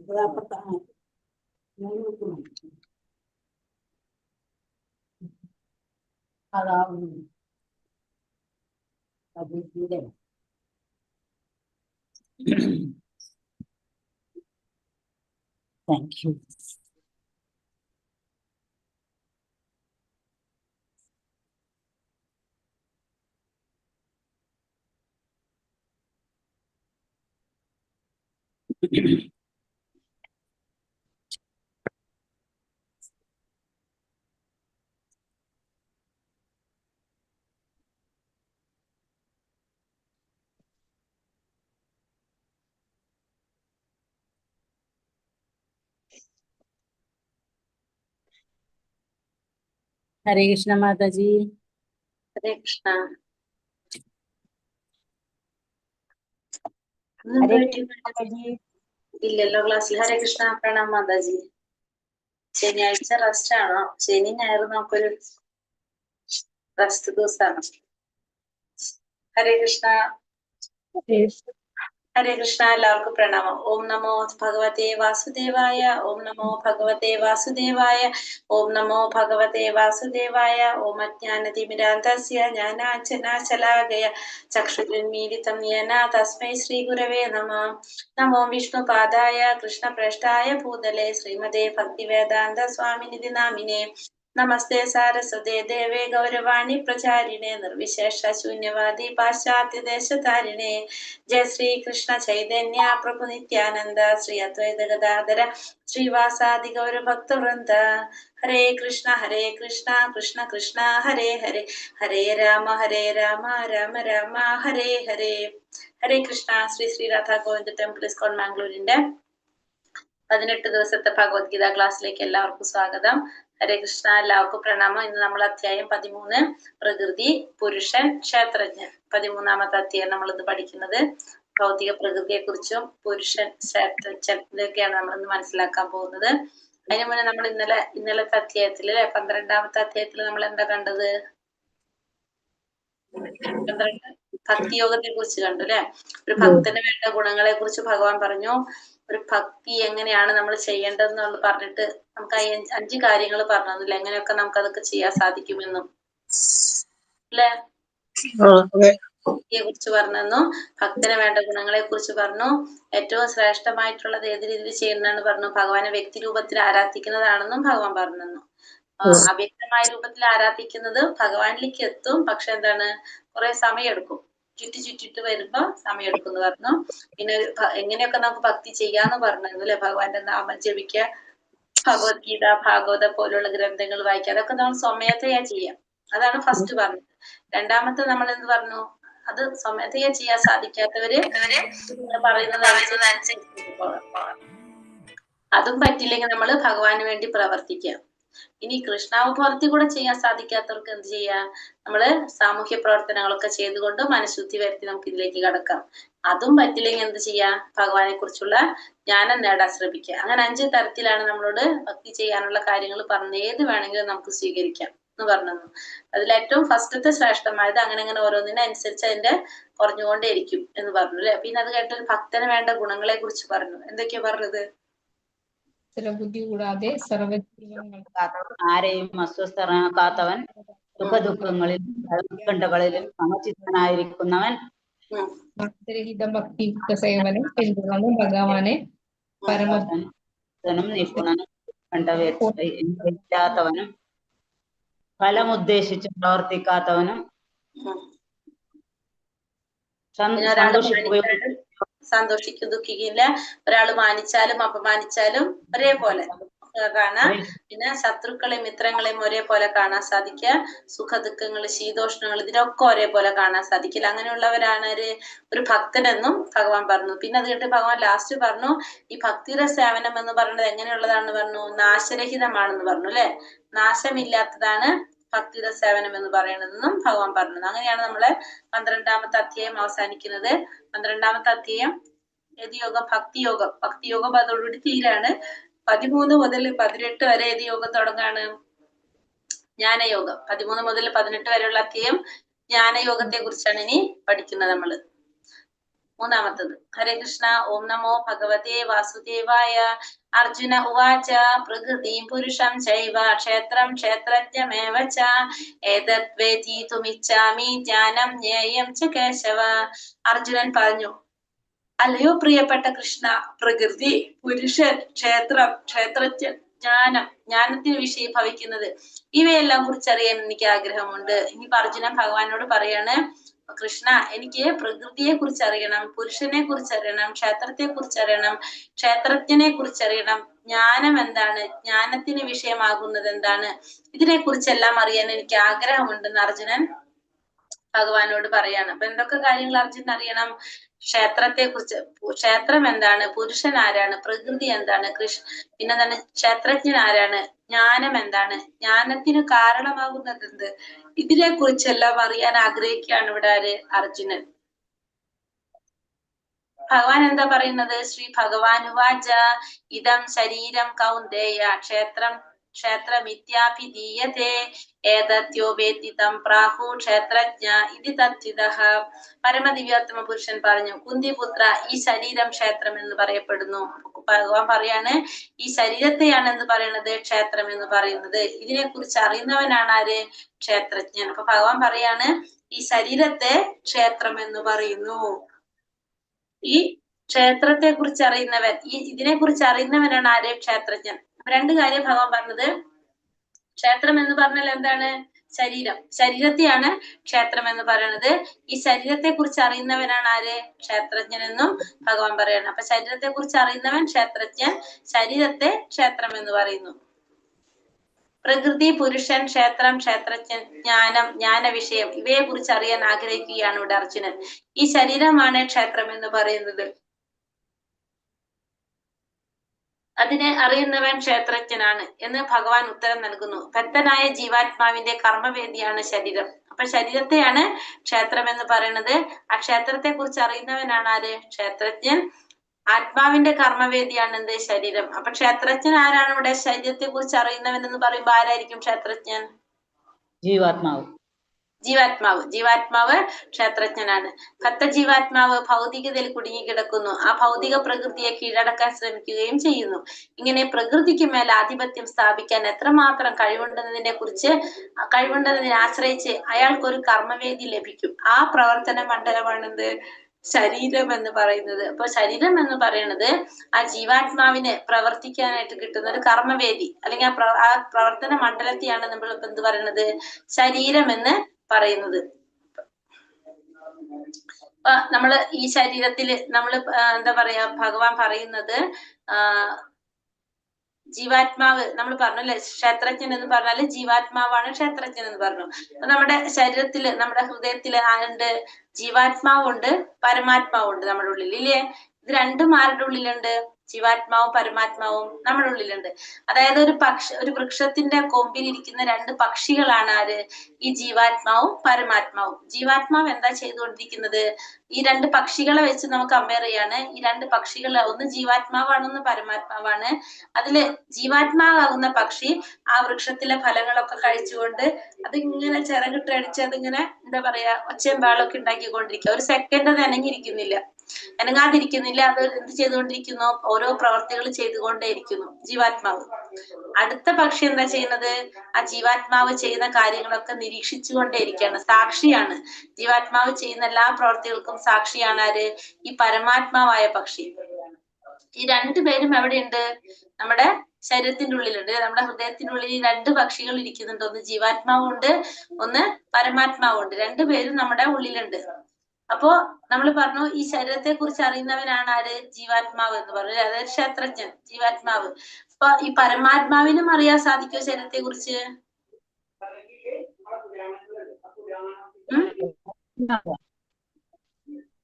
Thank you. Hare Krishna Mataji. Hare Krishna. ഇല്ലല്ലോ ക്ലാസ്സിൽ. ഹരേ കൃഷ്ണ. പ്രണാം മാതാജി. ശനിയാഴ്ച റെസ്റ്റ് ആണോ? ശനി ഞായർ നമുക്കൊരു റെസ്റ്റ് ദിവസമാണ്. ഹരേ കൃഷ്ണ. ഹരേ കൃഷ്ണ. എല്ലാവർക്കും പ്രണാമം. ഓം നമോ ഭഗവതേ വാസുദേവായ. ഓം നമോ ഭഗവതേ വാസുദേവായ. ഓം നമോ ഭഗവതേ വാസുദേവായ. ഓം അജ്ഞാനതിമിരാന്തസ്യ ജ്ഞാനാഞ്ജനാശലാകയ ചക്ഷുരുന്മീലിതം യേന തസ്മൈ ശ്രീ ഗുരവേ നമഃ. നമോ വിഷ്ണുപാദായ കൃഷ്ണപ്രേഷ്ഠായ ഭൂതലേ ശ്രീമതേ ഭക്തിവേദാന്ത സ്വാമിനിധി നാമിനേ. നമസ്തേ സാരസ്വതേ ദേവേ ഗൗരവാണി പ്രചാരിണേ നിർവിശേഷ ശൂന്യവാദി പാശ്ചാത്യ ദേശധാരിണേ. ജയ ശ്രീ കൃഷ്ണ ചൈതന്യ പ്രഭു നിത്യാനന്ദ ശ്രീ അദ്വൈത ഗദാധര ശ്രീവാസാദി ഗൗരഭക്തവൃന്ദ. ഹരേ കൃഷ്ണ കൃഷ്ണ കൃഷ്ണ ഹരേ ഹരേ. ഹരേ രാമ രാമ രാമ ഹരേ ഹരേ. ഹരേ കൃഷ്ണ. ശ്രീ ശ്രീ രാധാ ഗോവിന്ദ ടെമ്പിൾ ഇസ്കോൺ മാംഗ്ലൂരിന്റെ 18 ദിവസത്തെ ഭഗവത്ഗീത ക്ലാസ്സിലേക്ക് എല്ലാവർക്കും സ്വാഗതം. ഹരേ കൃഷ്ണ. എല്ലാവർക്കും പ്രണാമം. ഇന്ന് നമ്മൾ അധ്യായം 13 പ്രകൃതി, പുരുഷൻ, ക്ഷേത്രജ്ഞൻ. 13ാമത്തെ അധ്യായം നമ്മൾ ഇന്ന് പഠിക്കുന്നത് ഭൗതിക പ്രകൃതിയെ കുറിച്ചും പുരുഷൻ, ക്ഷേത്രജ്ഞൻ ഇതൊക്കെയാണ് നമ്മൾ ഇന്ന് മനസ്സിലാക്കാൻ പോകുന്നത്. അതിനു മുന്നേ നമ്മൾ ഇന്നലത്തെ അധ്യായത്തില് 12ാമത്തെ അധ്യായത്തിൽ നമ്മൾ എന്താ കണ്ടത്? ഭക്തിയോഗത്തെ കുറിച്ച് കണ്ടു അല്ലെ. ഒരു ഭക്തന് വേണ്ട ഗുണങ്ങളെ കുറിച്ച് ഭഗവാൻ പറഞ്ഞു. ഒരു ഭക്തി എങ്ങനെയാണ് നമ്മൾ ചെയ്യേണ്ടതെന്ന് പറഞ്ഞിട്ട് നമുക്ക് 5 കാര്യങ്ങൾ പറഞ്ഞു തന്നില്ല, എങ്ങനെയൊക്കെ നമുക്ക് അതൊക്കെ ചെയ്യാൻ സാധിക്കുമെന്നും അല്ലെ. ഭക്തിയെ കുറിച്ച് പറഞ്ഞു, ഭക്തന് വേണ്ട ഗുണങ്ങളെ കുറിച്ച് പറഞ്ഞു, ഏറ്റവും ശ്രേഷ്ഠമായിട്ടുള്ളത് ഏത് രീതിയിൽ ചെയ്യുന്നതാണ് പറഞ്ഞു, ഭഗവാനെ വ്യക്തി രൂപത്തിൽ ആരാധിക്കുന്നതാണെന്നും ഭഗവാൻ പറഞ്ഞു തന്നു. അവ്യക്തമായ രൂപത്തിൽ ആരാധിക്കുന്നത് ഭഗവാനിലേക്ക് എത്തും, പക്ഷെ എന്താണ്, കുറെ സമയമെടുക്കും, ചുറ്റിട്ട് വരുമ്പോ സമയമെടുക്കും എന്ന് പറഞ്ഞു. പിന്നെ എങ്ങനെയൊക്കെ നമുക്ക് ഭക്തി ചെയ്യാന്ന് പറഞ്ഞു അല്ലെ. ഭഗവാന്റെ നാമം ജപിക്കുക, ഭഗവത്ഗീത, ഭാഗവത പോലുള്ള ഗ്രന്ഥങ്ങൾ വായിക്കുക, അതൊക്കെ നമ്മൾ സ്വമേധയാ ചെയ്യാം. അതാണ് ഫസ്റ്റ് പറഞ്ഞത്. രണ്ടാമത്തെ നമ്മൾ എന്ത് പറഞ്ഞു, അത് സ്വമേധയാ ചെയ്യാൻ സാധിക്കാത്തവര് പറയുന്നത് അതും പറ്റില്ലെങ്കിൽ നമ്മൾ ഭഗവാന് വേണ്ടി പ്രവർത്തിക്കാം. ഇനി കൃഷ്ണാവബോധത്തിൽ കൂടെ ചെയ്യാൻ സാധിക്കാത്തവർക്ക് എന്ത് ചെയ്യാം, നമ്മള് സാമൂഹ്യ പ്രവർത്തനങ്ങളൊക്കെ ചെയ്തുകൊണ്ട് മനഃശുദ്ധി വരുത്തി നമുക്ക് ഇതിലേക്ക് കടക്കാം. അതും പറ്റില്ലെങ്കിൽ എന്ത് ചെയ്യാം, ഭഗവാനെ കുറിച്ചുള്ള ജ്ഞാനം നേടാൻ ശ്രമിക്കുക. അങ്ങനെ 5 തരത്തിലാണ് നമ്മളോട് ഭക്തി ചെയ്യാനുള്ള കാര്യങ്ങൾ പറഞ്ഞത്. ഏത് വേണമെങ്കിലും നമുക്ക് സ്വീകരിക്കാം എന്ന് പറഞ്ഞു. അതിലേറ്റവും ഫസ്റ്റത്തെ ശ്രേഷ്ഠമായത് അങ്ങനെ ഓരോന്നിനനുസരിച്ച് അതിന്റെ കുറഞ്ഞുകൊണ്ടേയിരിക്കും എന്ന് പറഞ്ഞു അല്ലെ. പിന്നെ അത് കേട്ട ഭക്തന് വേണ്ട ഗുണങ്ങളെ കുറിച്ച് പറഞ്ഞു. എന്തൊക്കെയാ പറഞ്ഞത്? ബുദ്ധി കൂടാതെ ആരെയും അസ്വസ്ഥനാക്കാത്തവൻ, സുഖദുഃഖങ്ങളിലും ഉത്കണ്ഠകളിലും സമചിത്തനായിരിക്കുന്നവൻ, ഭക്തരഹിതം ഭക്തിയുക്ത സേവനം പിന്തുടർന്ന് ഭഗവാനെ പരമഭക്തനും നിപുണനും ഇല്ലാത്തവനും ഫലമുദ്ദേശിച്ച് പ്രവർത്തിക്കാത്തവനും സന്തോഷിക്കും ദുഃഖിക്കില്ല. ഒരാൾ മാനിച്ചാലും അപമാനിച്ചാലും ഒരേപോലെ കാണാം. പിന്നെ ശത്രുക്കളെയും മിത്രങ്ങളെയും ഒരേപോലെ കാണാൻ സാധിക്കുക. സുഖദുഃഖങ്ങൾ, ശീതോഷ്ണങ്ങൾ, ഇതിനൊക്കെ ഒരേപോലെ കാണാൻ സാധിക്കില്ല. അങ്ങനെയുള്ളവരാണ് ഒരു ഭക്തനെന്നും ഭഗവാൻ പറഞ്ഞു. പിന്നെ അത് കേട്ട് ഭഗവാൻ ലാസ്റ്റ് പറഞ്ഞു, ഈ ഭക്തിയുടെ സേവനം എന്ന് പറയുന്നത് എങ്ങനെയുള്ളതാണെന്ന് പറഞ്ഞു, നാശരഹിതമാണെന്ന് പറഞ്ഞു അല്ലെ. നാശമില്ലാത്തതാണ് ഭക്തിയുടെ സേവനം എന്ന് പറയുന്നതെന്നും ഭഗവാൻ പറഞ്ഞത്. അങ്ങനെയാണ് നമ്മളെ 12ാമത്തെ അധ്യായം അവസാനിക്കുന്നത്. 12ാമത്തെ അധ്യായം ഏത് യോഗം? ഭക്തിയോഗം. ഭക്തിയോഗം അതോടുകൂടി തീരാണ്. 13 മുതൽ 18 വരെ ഏത് യോഗം തുടങ്ങാണ്? ജ്ഞാനയോഗം. 13 മുതൽ 18 വരെയുള്ള അധ്യായം ജ്ഞാനയോഗത്തെ കുറിച്ചാണ് ഇനി പഠിക്കുന്നത് നമ്മള്. മൂന്നാമത്തത്. ഹരേ കൃഷ്ണ. ഓം നമോ ഭഗവതേ വാസുദേവായ. അർജുന ഉവാച പ്രകൃതിം പുരുഷം ചൈവ ക്ഷേത്രം ക്ഷേത്രജ്ഞമേവ ച ഏതത് വേദീതുമിച്ഛാമി ജ്ഞാനം ജ്ഞേയം ച കേശവ. അർജുനൻ പറഞ്ഞു, അല്ലയോ പ്രിയപ്പെട്ട കൃഷ്ണ, പ്രകൃതി, പുരുഷൻ, ക്ഷേത്രം, ക്ഷേത്രജ്ഞൻ, ജ്ഞാനം, ജ്ഞാനത്തിന് വിഷയീഭവിക്കുന്നത്, ഇവയെല്ലാം കുറിച്ചറിയാൻ എനിക്ക് ആഗ്രഹമുണ്ട്. ഇനി അർജുനൻ ഭഗവാനോട് പറയാണ്, കൃഷ്ണ, എനിക്ക് പ്രകൃതിയെ കുറിച്ച് അറിയണം, പുരുഷനെ കുറിച്ച് അറിയണം, ക്ഷേത്രത്തെ കുറിച്ച് അറിയണം, ക്ഷേത്രജ്ഞനെ കുറിച്ച് അറിയണം, ജ്ഞാനം എന്താണ്, ജ്ഞാനത്തിന് വിഷയമാകുന്നത് എന്താണ്, ഇതിനെ കുറിച്ചെല്ലാം അറിയാൻ എനിക്ക് ആഗ്രഹമുണ്ടെന്ന് അർജുനൻ ഭഗവാനോട് പറയാണ്. അപ്പൊ എന്തൊക്കെ കാര്യങ്ങൾ അർജുനൻ അറിയണം? ക്ഷേത്രത്തെ കുറിച്ച്, ക്ഷേത്രം എന്താണ്, പുരുഷൻ ആരാണ്, പ്രകൃതി എന്താണ്, പിന്നെന്താണ് ക്ഷേത്രജ്ഞൻ ആരാണ്, ജ്ഞാനം എന്താണ്, ജ്ഞാനത്തിന് കാരണമാകുന്നത് എന്ത്, ഇതിനെ കുറിച്ചെല്ലാം അറിയാൻ ആഗ്രഹിക്കുകയാണ് ഇവിടെ ആര്? അർജുനൻ. ഭഗവാൻ എന്താ പറയുന്നത്? ശ്രീ ഭഗവാനുവാച ഇദം ശരീരം കൗന്ദേയ ക്ഷേത്രമിത്യാഭിധീയതേ ഏതദ്യോ വേത്തി തം പ്രാഹു ക്ഷേത്രജ്ഞ ഇതി തത്വിദഃ. പരമദിവ്യോത്തമ പുരുഷൻ പറഞ്ഞു, കുന്തിപുത്ര, ഈ ശരീരം ക്ഷേത്രം എന്ന് പറയപ്പെടുന്നു. ഭഗവാൻ പറയാണ്, ഈ ശരീരത്തെയാണ് എന്ന് പറയുന്നത് ക്ഷേത്രം എന്ന് പറയുന്നത്. ഇതിനെ കുറിച്ച് അറിയുന്നവനാണ് ആര്? ക്ഷേത്രജ്ഞൻ. അപ്പൊ ഭഗവാൻ പറയാണ്, ഈ ശരീരത്തെ ക്ഷേത്രം എന്ന് പറയുന്നു. ഈ ക്ഷേത്രത്തെ കുറിച്ച് അറിയുന്നവൻ, ഇതിനെ കുറിച്ച് അറിയുന്നവനാണ് ആര്? ക്ഷേത്രജ്ഞൻ. രണ്ട് കാര്യം ഭഗവാൻ പറഞ്ഞത്. ക്ഷേത്രം എന്ന് പറഞ്ഞാൽ എന്താണ്? ശരീരം. ശരീരത്തെയാണ് ക്ഷേത്രം എന്ന് പറയുന്നത്. ഈ ശരീരത്തെ കുറിച്ച് അറിയുന്നവനാണ് ആര്? ക്ഷേത്രജ്ഞൻ എന്നും ഭഗവാൻ പറയാണ്. അപ്പൊ ശരീരത്തെ കുറിച്ച് അറിയുന്നവൻ ക്ഷേത്രജ്ഞൻ, ശരീരത്തെ ക്ഷേത്രം എന്ന് പറയുന്നു. പ്രകൃതി, പുരുഷൻ, ക്ഷേത്രം, ക്ഷേത്രജ്ഞൻ, ജ്ഞാനം, ജ്ഞാന വിഷയം, ഇവയെ കുറിച്ച് അറിയാൻ ആഗ്രഹിക്കുകയാണ് ഇവിടെ അർജുനൻ. ഈ ശരീരമാണ് ക്ഷേത്രം എന്ന് പറയുന്നത്. അതിനെ അറിയുന്നവൻ ക്ഷേത്രജ്ഞനാണ് എന്ന് ഭഗവാൻ ഉത്തരം നൽകുന്നു. ഭക്തനായ ജീവാത്മാവിന്റെ കർമ്മവേദിയാണ് ശരീരം. അപ്പൊ ശരീരത്തെയാണ് ക്ഷേത്രം എന്ന് പറയുന്നത്. ആ ക്ഷേത്രത്തെ കുറിച്ച് അറിയുന്നവനാണ് ആര്? ക്ഷേത്രജ്ഞൻ. ആത്മാവിന്റെ കർമ്മവേദിയാണ് എന്ത്? ശരീരം. അപ്പൊ ക്ഷേത്രജ്ഞൻ ആരാണ് ഇവിടെ? ശരീരത്തെ കുറിച്ച് അറിയുന്നവൻ എന്ന് പറയുമ്പോ ആരായിരിക്കും ക്ഷേത്രജ്ഞൻ? ജീവാത്മാവ്. ജീവാത്മാവ് ക്ഷേത്രജ്ഞനാണ്. ഭക്ത ജീവാത്മാവ് ഭൗതികതയിൽ കുടുങ്ങിക്കിടക്കുന്നു. ആ ഭൗതിക പ്രകൃതിയെ കീഴടക്കാൻ ശ്രമിക്കുകയും ചെയ്യുന്നു. ഇങ്ങനെ പ്രകൃതിക്ക് മേൽ ആധിപത്യം സ്ഥാപിക്കാൻ എത്രമാത്രം കഴിവുണ്ടെന്നതിനെ ആശ്രയിച്ച് അയാൾക്കൊരു കർമ്മവേദി ലഭിക്കും. ആ പ്രവർത്തന മണ്ഡലമാണെന്ത്? ശരീരം എന്ന് പറയുന്നത്. അപ്പൊ ശരീരം എന്ന് പറയുന്നത് ആ ജീവാത്മാവിന് പ്രവർത്തിക്കാനായിട്ട് കിട്ടുന്ന ഒരു കർമ്മവേദി, അല്ലെങ്കിൽ ആ പ്രവർത്തന മണ്ഡലത്തെയാണ് നമ്മൾ എന്ത് പറയുന്നത്? ശരീരം എന്ന് പറയുന്നത്. നമ്മള് ഈ ശരീരത്തില് എന്താ പറയാ, ഭഗവാൻ പറയുന്നത് ജീവാത്മാവ്, നമ്മൾ പറഞ്ഞു അല്ലെ, ക്ഷേത്രജ്ഞൻ എന്ന് പറഞ്ഞാല് ജീവാത്മാവാണ് ക്ഷേത്രജ്ഞൻ എന്ന് പറഞ്ഞു. അപ്പൊ നമ്മുടെ ശരീരത്തില്, നമ്മുടെ ഹൃദയത്തില് ആരുണ്ട്? ജീവാത്മാവുണ്ട്, പരമാത്മാവുണ്ട് നമ്മുടെ ഉള്ളിൽ, ഇല്ലേ? ഇത് രണ്ടും ആരുടെ ഉള്ളിലുണ്ട്? ജീവാത്മാവും പരമാത്മാവും നമ്മുടെ ഉള്ളിലുണ്ട്. അതായത് ഒരു വൃക്ഷത്തിന്റെ കൊമ്പിൽ ഇരിക്കുന്ന രണ്ട് പക്ഷികളാണ് ആര്? ഈ ജീവാത്മാവും പരമാത്മാവും. ജീവാത്മാവ് എന്താ ചെയ്തുകൊണ്ടിരിക്കുന്നത്? ഈ രണ്ട് പക്ഷികളെ വെച്ച് നമുക്ക് കമ്പയർ ചെയ്യാണ്. ഈ രണ്ട് പക്ഷികൾ, ഒന്ന് ജീവാത്മാവാണ്, ഒന്ന് പരമാത്മാവാണ്. അതില് ജീവാത്മാവാകുന്ന പക്ഷി ആ വൃക്ഷത്തിലെ ഫലങ്ങളൊക്കെ കഴിച്ചുകൊണ്ട് അതിങ്ങനെ ചിറകിട്ടടിച്ച് അതിങ്ങനെ എന്താ പറയാ, ഒച്ചയും ബാളൊക്കെ ഉണ്ടാക്കിക്കൊണ്ടിരിക്കുക. ഒരു സെക്കൻഡ് അത് അനങ്ങാതിരിക്കുന്നില്ല. അത് എന്ത് ചെയ്തുകൊണ്ടിരിക്കുന്നു? ഓരോ പ്രവർത്തികൾ ചെയ്തുകൊണ്ടേയിരിക്കുന്നു ജീവാത്മാവ്. അടുത്ത പക്ഷി എന്താ ചെയ്യുന്നത്? ആ ജീവാത്മാവ് ചെയ്യുന്ന കാര്യങ്ങളൊക്കെ നിരീക്ഷിച്ചുകൊണ്ടേയിരിക്കുകയാണ്, സാക്ഷിയാണ്. ജീവാത്മാവ് ചെയ്യുന്ന എല്ലാ പ്രവർത്തികൾക്കും സാക്ഷിയാണ് ആര്? ഈ പരമാത്മാവായ പക്ഷി. ഈ രണ്ടുപേരും എവിടെയുണ്ട്? നമ്മുടെ ശരീരത്തിന്റെ ഉള്ളിലുണ്ട്. നമ്മുടെ ഹൃദയത്തിന്റെ ഉള്ളിൽ ഈ രണ്ട് പക്ഷികൾ ഇരിക്കുന്നുണ്ട്. ഒന്ന് ജീവാത്മാവുണ്ട്, ഒന്ന് പരമാത്മാവുണ്ട്. രണ്ടുപേരും നമ്മുടെ ഉള്ളിലുണ്ട്. അപ്പോ നമ്മൾ പറഞ്ഞു, ഈ ശരീരത്തെ കുറിച്ച് അറിയുന്നവനാണ് ആര്? ജീവാത്മാവ് എന്ന് പറഞ്ഞു. അതായത് ക്ഷേത്രജ്ഞൻ, ജീവാത്മാവ്. അപ്പൊ ഈ പരമാത്മാവിനും അറിയാൻ സാധിക്കുമോ ശരീരത്തെ കുറിച്ച്?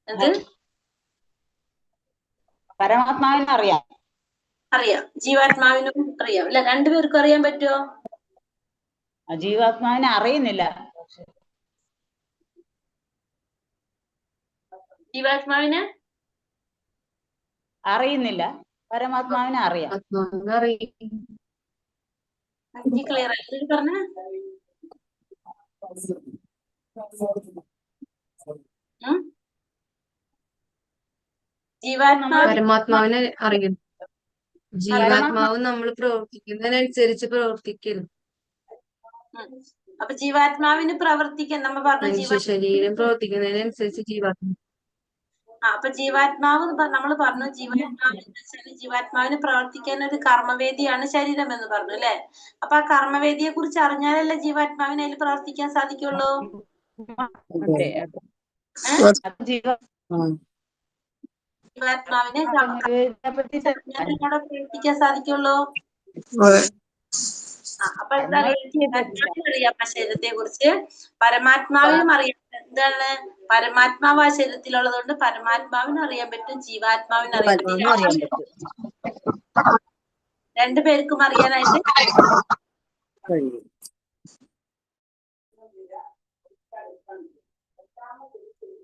എന്ത്? പരമാത്മാവിനെ അറിയാം. ജീവാത്മാവിനും അറിയാം അല്ലെ? രണ്ടുപേർക്കും അറിയാൻ പറ്റുമോ? ജീവാത്മാവിനെ അറിയുന്നില്ല. ജീവാത്മാവിനെ അറിയുന്നില്ല, പരമാത്മാവിനെ അറിയാം. ക്ലിയർ ആയിട്ട് പറഞ്ഞ ജീവാത്മാവ് പരമാത്മാവിനെ അറിയുന്നു. ജീവാത്മാവ് നമ്മൾ പ്രവർത്തിക്കുന്നതിനനുസരിച്ച് പ്രവർത്തിക്കുന്നു. അപ്പൊ ജീവാത്മാവിന് പ്രവർത്തിക്കാൻ നമ്മ പറഞ്ഞു. മനുഷ്യ ശരീരം പ്രവർത്തിക്കുന്നതിനനുസരിച്ച് ജീവാത്മാവ്. അപ്പൊ ജീവാത്മാവ് നമ്മൾ പറഞ്ഞു. ജീവാത്മാവിന് പ്രവർത്തിക്കാൻ ഒരു കർമ്മവേദിയാണ് ശരീരം എന്ന് പറഞ്ഞു അല്ലെ. അപ്പൊ ആ കർമ്മവേദിയെ കുറിച്ച് അറിഞ്ഞാലല്ലേ ജീവാത്മാവിന് അതിൽ പ്രവർത്തിക്കാൻ സാധിക്കുള്ളൂ. ജീവാത്മാവിന് പ്രവർത്തിക്കാൻ സാധിക്കുള്ളൂ. അപ്പൊ എന്താ അറിയാം ശരീരത്തെ കുറിച്ച്, പരമാത്മാവിനും അറിയാം. എന്താണ് പരമാത്മാവ് ആ ശരീരത്തിലുള്ളത് കൊണ്ട് പരമാത്മാവിനും അറിയാൻ പറ്റും, ജീവാത്മാവിനും അറിയാൻ പറ്റും. രണ്ടുപേർക്കും അറിയാനായിട്ട്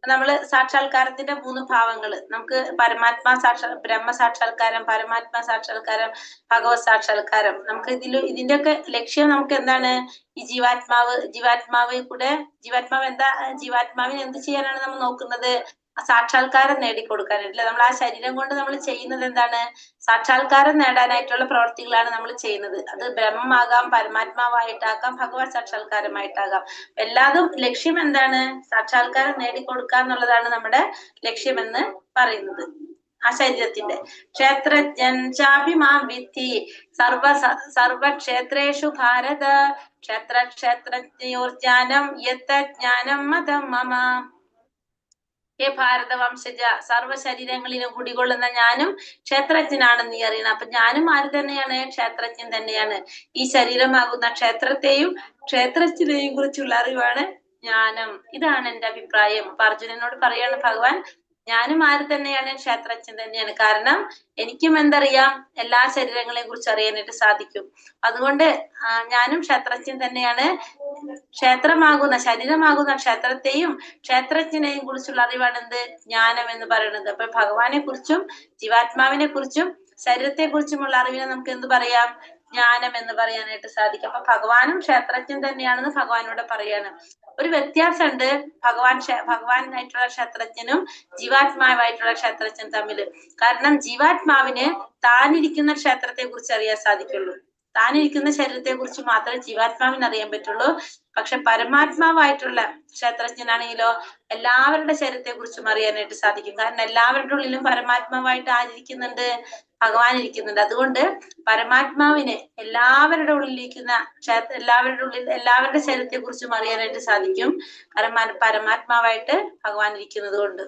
നമ്മള് സാക്ഷാത്കാരത്തിന്റെ 3 ഭാവങ്ങള് നമുക്ക് പരമാത്മാ ബ്രഹ്മ സാക്ഷാത്കാരം, പരമാത്മാ സാക്ഷാത്കാരം, ഭഗവത് സാക്ഷാത്കാരം. നമുക്ക് ഇതിന്റെയൊക്കെ ലക്ഷ്യം നമുക്ക് എന്താണ്? ഈ ജീവാത്മാവിന് എന്ത് ചെയ്യാനാണ് നമ്മൾ നോക്കുന്നത്? സാക്ഷാത്കാരം നേടിക്കൊടുക്കാനായിട്ടില്ല. നമ്മൾ ആ ശരീരം കൊണ്ട് നമ്മൾ ചെയ്യുന്നത് എന്താണ്? സാക്ഷാത്കാരം നേടാനായിട്ടുള്ള പ്രവർത്തികളാണ് നമ്മൾ ചെയ്യുന്നത്. അത് ബ്രഹ്മമാകാം, പരമാത്മാവായിട്ടാകാം, ഭഗവത് സാക്ഷാത്കാരമായിട്ടാകാം. എല്ലാതും ലക്ഷ്യം എന്താണ്? സാക്ഷാത്കാരം നേടിക്കൊടുക്കുക എന്നുള്ളതാണ് നമ്മുടെ ലക്ഷ്യമെന്ന് പറയുന്നത്. ആ ശരീരത്തിന്റെ ക്ഷേത്രജ്ഞൻ ചാഭിമാം വിദ്ധി സർവക്ഷേത്രേഷു ഭാരത ക്ഷേത്രജ്ഞയോർജ്ഞാനം യത്തജ്ഞാനം മതം മമ. ഹേ ഭാരതവംശജ, സർവ്വശരീരങ്ങളിലും കുടികൊള്ളുന്ന ഞാനും ക്ഷേത്രജ്ഞനാണ് നീ അറിയണം. അപ്പൊ ഞാനും ആര് തന്നെയാണ്? ക്ഷേത്രജ്ഞൻ തന്നെയാണ്. ഈ ശരീരമാകുന്ന ക്ഷേത്രത്തെയും ക്ഷേത്രജ്ഞനെയും കുറിച്ചുള്ള അറിവാണ് ജ്ഞാനം. ഇതാണ് എന്റെ അഭിപ്രായം. അപ്പൊ അർജുനനോട് പറയാണ് ഭഗവാൻ, ഞാനും ആര് തന്നെയാണ്? ക്ഷേത്രജ്ഞൻ തന്നെയാണ്. കാരണം എനിക്കും എന്തറിയാം? എല്ലാ ശരീരങ്ങളെയും കുറിച്ച് അറിയാനായിട്ട് സാധിക്കും. അതുകൊണ്ട് ഞാനും ക്ഷേത്രജ്ഞൻ തന്നെയാണ്. ക്ഷേത്രമാകുന്ന ശരീരമാകുന്ന ക്ഷേത്രത്തെയും ക്ഷേത്രജ്ഞനെയും കുറിച്ചുള്ള അറിവാണ് എന്ത്? ജ്ഞാനം എന്ന് പറയുന്നത്. അപ്പൊ ഭഗവാനെ കുറിച്ചും ജീവാത്മാവിനെ കുറിച്ചും ശരീരത്തെ കുറിച്ചുമുള്ള അറിവിനെ നമുക്ക് എന്ത് പറയാം? ജ്ഞാനം എന്ന് പറയാനായിട്ട് സാധിക്കും. അപ്പൊ ഭഗവാനും ക്ഷേത്രജ്ഞൻ തന്നെയാണെന്ന് ഭഗവാനോട് പറയാണ്. ഒരു വ്യത്യാസമുണ്ട് ഭഗവാനായിട്ടുള്ള ക്ഷേത്രജ്ഞനും ജീവാത്മാവായിട്ടുള്ള ക്ഷേത്രജ്ഞൻ തമ്മിൽ. കാരണം ജീവാത്മാവിന് താനിരിക്കുന്ന ക്ഷേത്രത്തെ കുറിച്ച് അറിയാൻ സാധിക്കുള്ളൂ. താനിരിക്കുന്ന ശരീരത്തെ കുറിച്ച് മാത്രമേ ജീവാത്മാവിന് അറിയാൻ പറ്റുള്ളൂ. പക്ഷെ പരമാത്മാവായിട്ടുള്ള ക്ഷേത്രജ്ഞനാണെങ്കിലോ എല്ലാവരുടെ ശരീരത്തെ കുറിച്ചും അറിയാനായിട്ട് സാധിക്കും. കാരണം എല്ലാവരുടെ ഉള്ളിലും പരമാത്മാവായിട്ട് ആരിക്കുന്നുണ്ട്? ഭഗവാൻ ഇരിക്കുന്നുണ്ട്. അതുകൊണ്ട് പരമാത്മാവിന് എല്ലാവരുടെ ഉള്ളിലിരിക്കുന്ന എല്ലാവരുടെ ശരീരത്തെ കുറിച്ചും അറിയാനായിട്ട് സാധിക്കും. കാരണം പരമാത്മാവായിട്ട് ഭഗവാൻ ഇരിക്കുന്നത് കൊണ്ട്.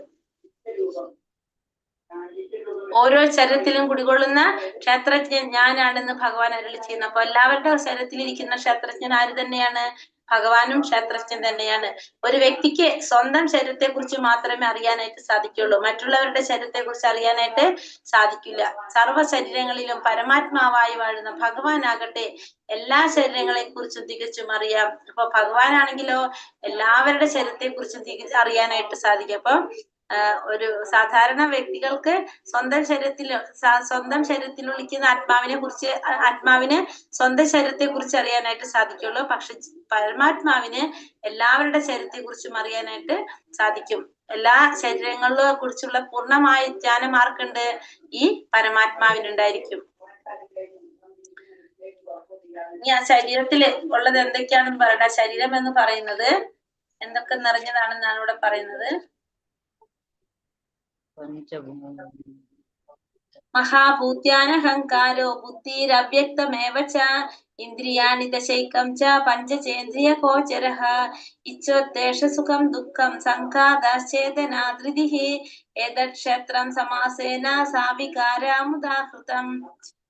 ഓരോ ശരീരത്തിലും കുടികൊള്ളുന്ന ക്ഷേത്രജ്ഞൻ ഞാനാണെന്ന് ഭഗവാൻ അരുളി ചെയ്യുന്നു. അപ്പൊ എല്ലാവരുടെ ശരീരത്തിലിരിക്കുന്ന ക്ഷേത്രജ്ഞൻ ആര് തന്നെയാണ്? ഭഗവാനും ക്ഷേത്രജ്ഞൻ തന്നെയാണ്. ഒരു വ്യക്തിക്ക് സ്വന്തം ശരീരത്തെ കുറിച്ച് മാത്രമേ അറിയാനായിട്ട് സാധിക്കുള്ളൂ. മറ്റുള്ളവരുടെ ശരീരത്തെ കുറിച്ച് അറിയാനായിട്ട് സാധിക്കില്ല. സർവ്വ ശരീരങ്ങളിലും പരമാത്മാവായി വാഴുന്ന ഭഗവാനാകട്ടെ എല്ലാ ശരീരങ്ങളെ കുറിച്ചും തികച്ചും അറിയാം. അപ്പൊ ഭഗവാനാണെങ്കിലോ എല്ലാവരുടെ ശരീരത്തെ കുറിച്ചും അറിയാനായിട്ട് സാധിക്കും. അപ്പൊ ഒരു സാധാരണ വ്യക്തികൾക്ക് സ്വന്തം ശരീരത്തിൽ ഒളിക്കുന്ന ആത്മാവിന് സ്വന്തം ശരീരത്തെ കുറിച്ച് അറിയാനായിട്ട് സാധിക്കുള്ളൂ. പക്ഷെ പരമാത്മാവിന് എല്ലാവരുടെ ശരീരത്തെ കുറിച്ചും അറിയാനായിട്ട് സാധിക്കും. എല്ലാ ശരീരങ്ങളെ കുറിച്ചുള്ള പൂർണ്ണമായ ജ്ഞാനം ആർക്കുണ്ട്? ഈ പരമാത്മാവിനുണ്ടായിരിക്കും. ഇനി ആ ശരീരത്തിൽ ഉള്ളത് എന്തൊക്കെയാണെന്ന് പറയട്ടെ. ശരീരം എന്ന് പറയുന്നത് എന്തൊക്കെ നിറഞ്ഞതാണെന്നാണ് ഇവിടെ പറയുന്നത്. മഹാഭൂത്യാനഹങ്കാരോ ബുദ്ധിരവ്യക്തമേവ ച ഇന്ദ്രിയാണി ദശൈകം ച പഞ്ചചേന്ദ്രിയ ഗോചരഃ ഇച്ഛോദ്ദേശസുഖം ദുഃഖം സംഘാതശ്ചേതനാ ധൃതിഃ ഏതത് ക്ഷേത്രം സമാസേന സാവികാരമുദാഹൃതം.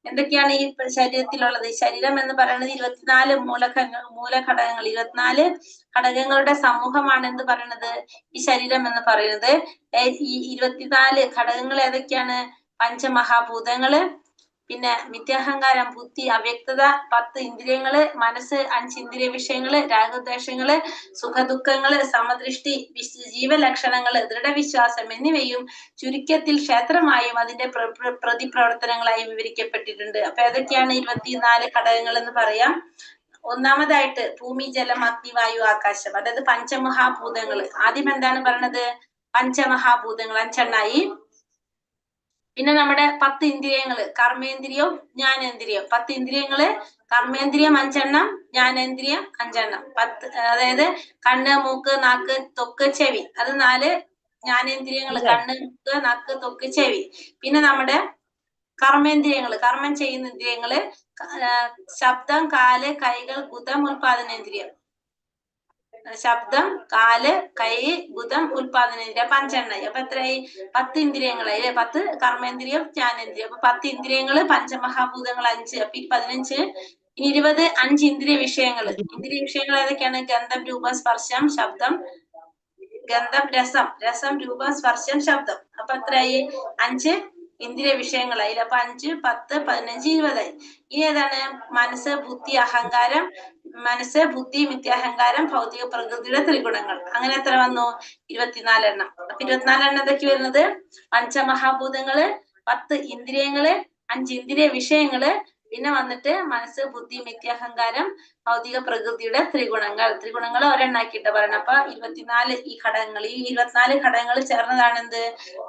എന്തൊക്കെയാണ് ഈ ശരീരത്തിലുള്ളത്? ശരീരം എന്ന് പറയുന്നത് 24 മൂലഘടകങ്ങൾ, 24 ഘടകങ്ങളുടെ സമൂഹമാണ് എന്ത് പറയുന്നത്? ഈ ശരീരം എന്ന് പറയുന്നത്. ഈ 24 ഘടകങ്ങൾ ഏതൊക്കെയാണ്? പഞ്ചമഹാഭൂതങ്ങള്, പിന്നെ മിഥ്യാഹങ്കാരം, ബുദ്ധി, അവ്യക്തത, 10 ഇന്ദ്രിയങ്ങള്, മനസ്സ്, 5 ഇന്ദ്രിയ വിഷയങ്ങള്, രാഗദ്വേഷങ്ങള്, സുഖദുഃഖങ്ങള്, സമദൃഷ്ടി, ജീവലക്ഷണങ്ങള്, ദൃഢവിശ്വാസം എന്നിവയും ചുരുക്കത്തിൽ ക്ഷേത്രമായും അതിന്റെ പ്രതിപ്രവർത്തനങ്ങളായും വിവരിക്കപ്പെട്ടിട്ടുണ്ട്. അപ്പൊ ഏതൊക്കെയാണ് 24 ഘടകങ്ങൾ എന്ന് പറയാം. ഒന്നാമതായിട്ട് ഭൂമി, ജലം, അഗ്നി, വായു, ആകാശം, അതായത് പഞ്ചമഹാഭൂതങ്ങൾ. ആദ്യം എന്താണ് പറയണത്? പഞ്ചമഹാഭൂതങ്ങൾ 5 എണ്ണായി. പിന്നെ നമ്മുടെ 10 ഇന്ദ്രിയങ്ങള്, കർമ്മേന്ദ്രിയവും ജ്ഞാനേന്ദ്രിയവും. 10 ഇന്ദ്രിയങ്ങള്, കർമ്മേന്ദ്രിയം 5 ജ്ഞാനേന്ദ്രിയം 5 അതായത് കണ്ണ്, മൂക്ക്, നാക്ക്, ത്വക്ക്, ചെവി. അത് 4 ജ്ഞാനേന്ദ്രിയങ്ങള്, കണ്ണ്, മൂക്ക്, നാക്ക്, ത്വക്ക്, ചെവി. പിന്നെ നമ്മുടെ കർമ്മേന്ദ്രിയങ്ങള്, കർമ്മം ചെയ്യുന്ന ഇന്ദ്രിയങ്ങള്, ശബ്ദം, കാല്, കൈകൾ, ഗുദം, ഉൽപാദനേന്ദ്രിയം. ശബ്ദം, കാല്, കൈ, ഗുദം, ഉൽപാദനേന്ദ്രിയം. 5 അപ്പൊ എത്രയായി? 10 ഇന്ദ്രിയങ്ങളായി. 10 കർമ്മേന്ദ്രിയം, ജ്ഞാനേന്ദ്രിയം. അപ്പൊ 10 ഇന്ദ്രിയങ്ങള്, പഞ്ചമഹാഭൂതങ്ങൾ 5, അപ്പൊ 15. ഇനി 20 5 ഇന്ദ്രിയ വിഷയങ്ങള്. ഇന്ദ്രിയ വിഷയങ്ങൾ ഏതൊക്കെയാണ്? ഗന്ധം, രൂപം, സ്പർശം, ശബ്ദം. ഗന്ധം, രസം, രസം, രൂപം, സ്പർശം, ശബ്ദം. അപ്പൊ എത്രയായി? 5 ഇന്ദ്രിയ വിഷയങ്ങളായി. അപ്പൊ 5, 10, 15, 20. ഇനി ഏതാണ്? മനസ്സ്, ബുദ്ധി, അഹങ്കാരം. മനസ്സ്, ബുദ്ധി, മിഥ്യാഹങ്കാരം, ഭൗതിക പ്രകൃതിയുടെ ത്രിഗുണങ്ങൾ. അങ്ങനെ എത്ര വന്നു? 24. അപ്പൊ 24 എന്തൊക്കെ വരുന്നത്? പഞ്ചമഹാഭൂതങ്ങള്, 10 ഇന്ദ്രിയങ്ങള്, 5 ഇന്ദ്രിയ വിഷയങ്ങള്, പിന്നെ വന്നിട്ട് മനസ്സ്, ബുദ്ധി, മിഥ്യാഹങ്കാരം, ഭൗതിക പ്രകൃതിയുടെ ത്രിഗുണങ്ങൾ. ത്രിഗുണങ്ങൾ ഒരെണ്ണാക്കിയിട്ട് പറയണം. അപ്പൊ 24 ഈ ഘടകങ്ങൾ. ഈ 24 ഘടകങ്ങൾ ചേർന്നതാണ് എന്ത്?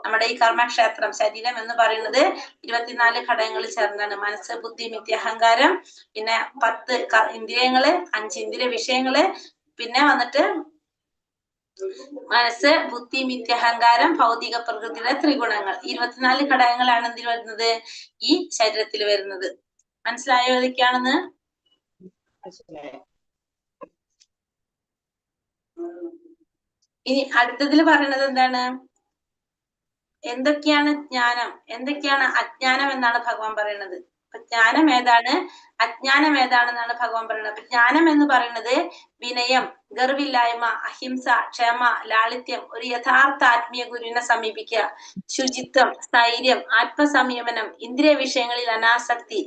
നമ്മുടെ ഈ കർമ്മക്ഷേത്രം, ശരീരം എന്ന് പറയുന്നത് 24 ഘടകങ്ങൾ ചേർന്നതാണ്. മനസ്സ്, ബുദ്ധി, മിഥ്യാഹങ്കാരം, പിന്നെ 10 ഇന്ദ്രിയങ്ങള്, 5 ഇന്ദ്രിയ വിഷയങ്ങള്, പിന്നെ വന്നിട്ട് മനസ്സ്, ബുദ്ധി, മിഥ്യാഹങ്കാരം, ഭൗതിക പ്രകൃതിയുടെ ത്രിഗുണങ്ങൾ. 24 ഘടകങ്ങളാണ് എന്തിൽ വരുന്നത്? ഈ ശരീരത്തിൽ വരുന്നത്. മനസ്സിലായോ ഏതൊക്കെയാണെന്ന്? ഇനി അടുത്തതിൽ പറയുന്നത് എന്താണ്? എന്തൊക്കെയാണ് ജ്ഞാനം, എന്തൊക്കെയാണ് അജ്ഞാനം എന്നാണ് ഭഗവാൻ പറയുന്നത്. അപ്പൊ ജ്ഞാനം ഏതാണ്, അജ്ഞാനം ഏതാണെന്നാണ് ഭഗവാൻ പറയുന്നത്. അപ്പൊ ജ്ഞാനം എന്ന് പറയുന്നത് വിനയം, ഗർവില്ലായ്മ, അഹിംസ, ക്ഷമ, ലാളിത്യം, ഒരു യഥാർത്ഥ ആത്മീയ ഗുരുവിനെ സമീപിക്കുക, ശുചിത്വം, സ്ഥൈര്യം, ആത്മസംയമനം, ഇന്ദ്രിയ വിഷയങ്ങളിൽ അനാസക്തി,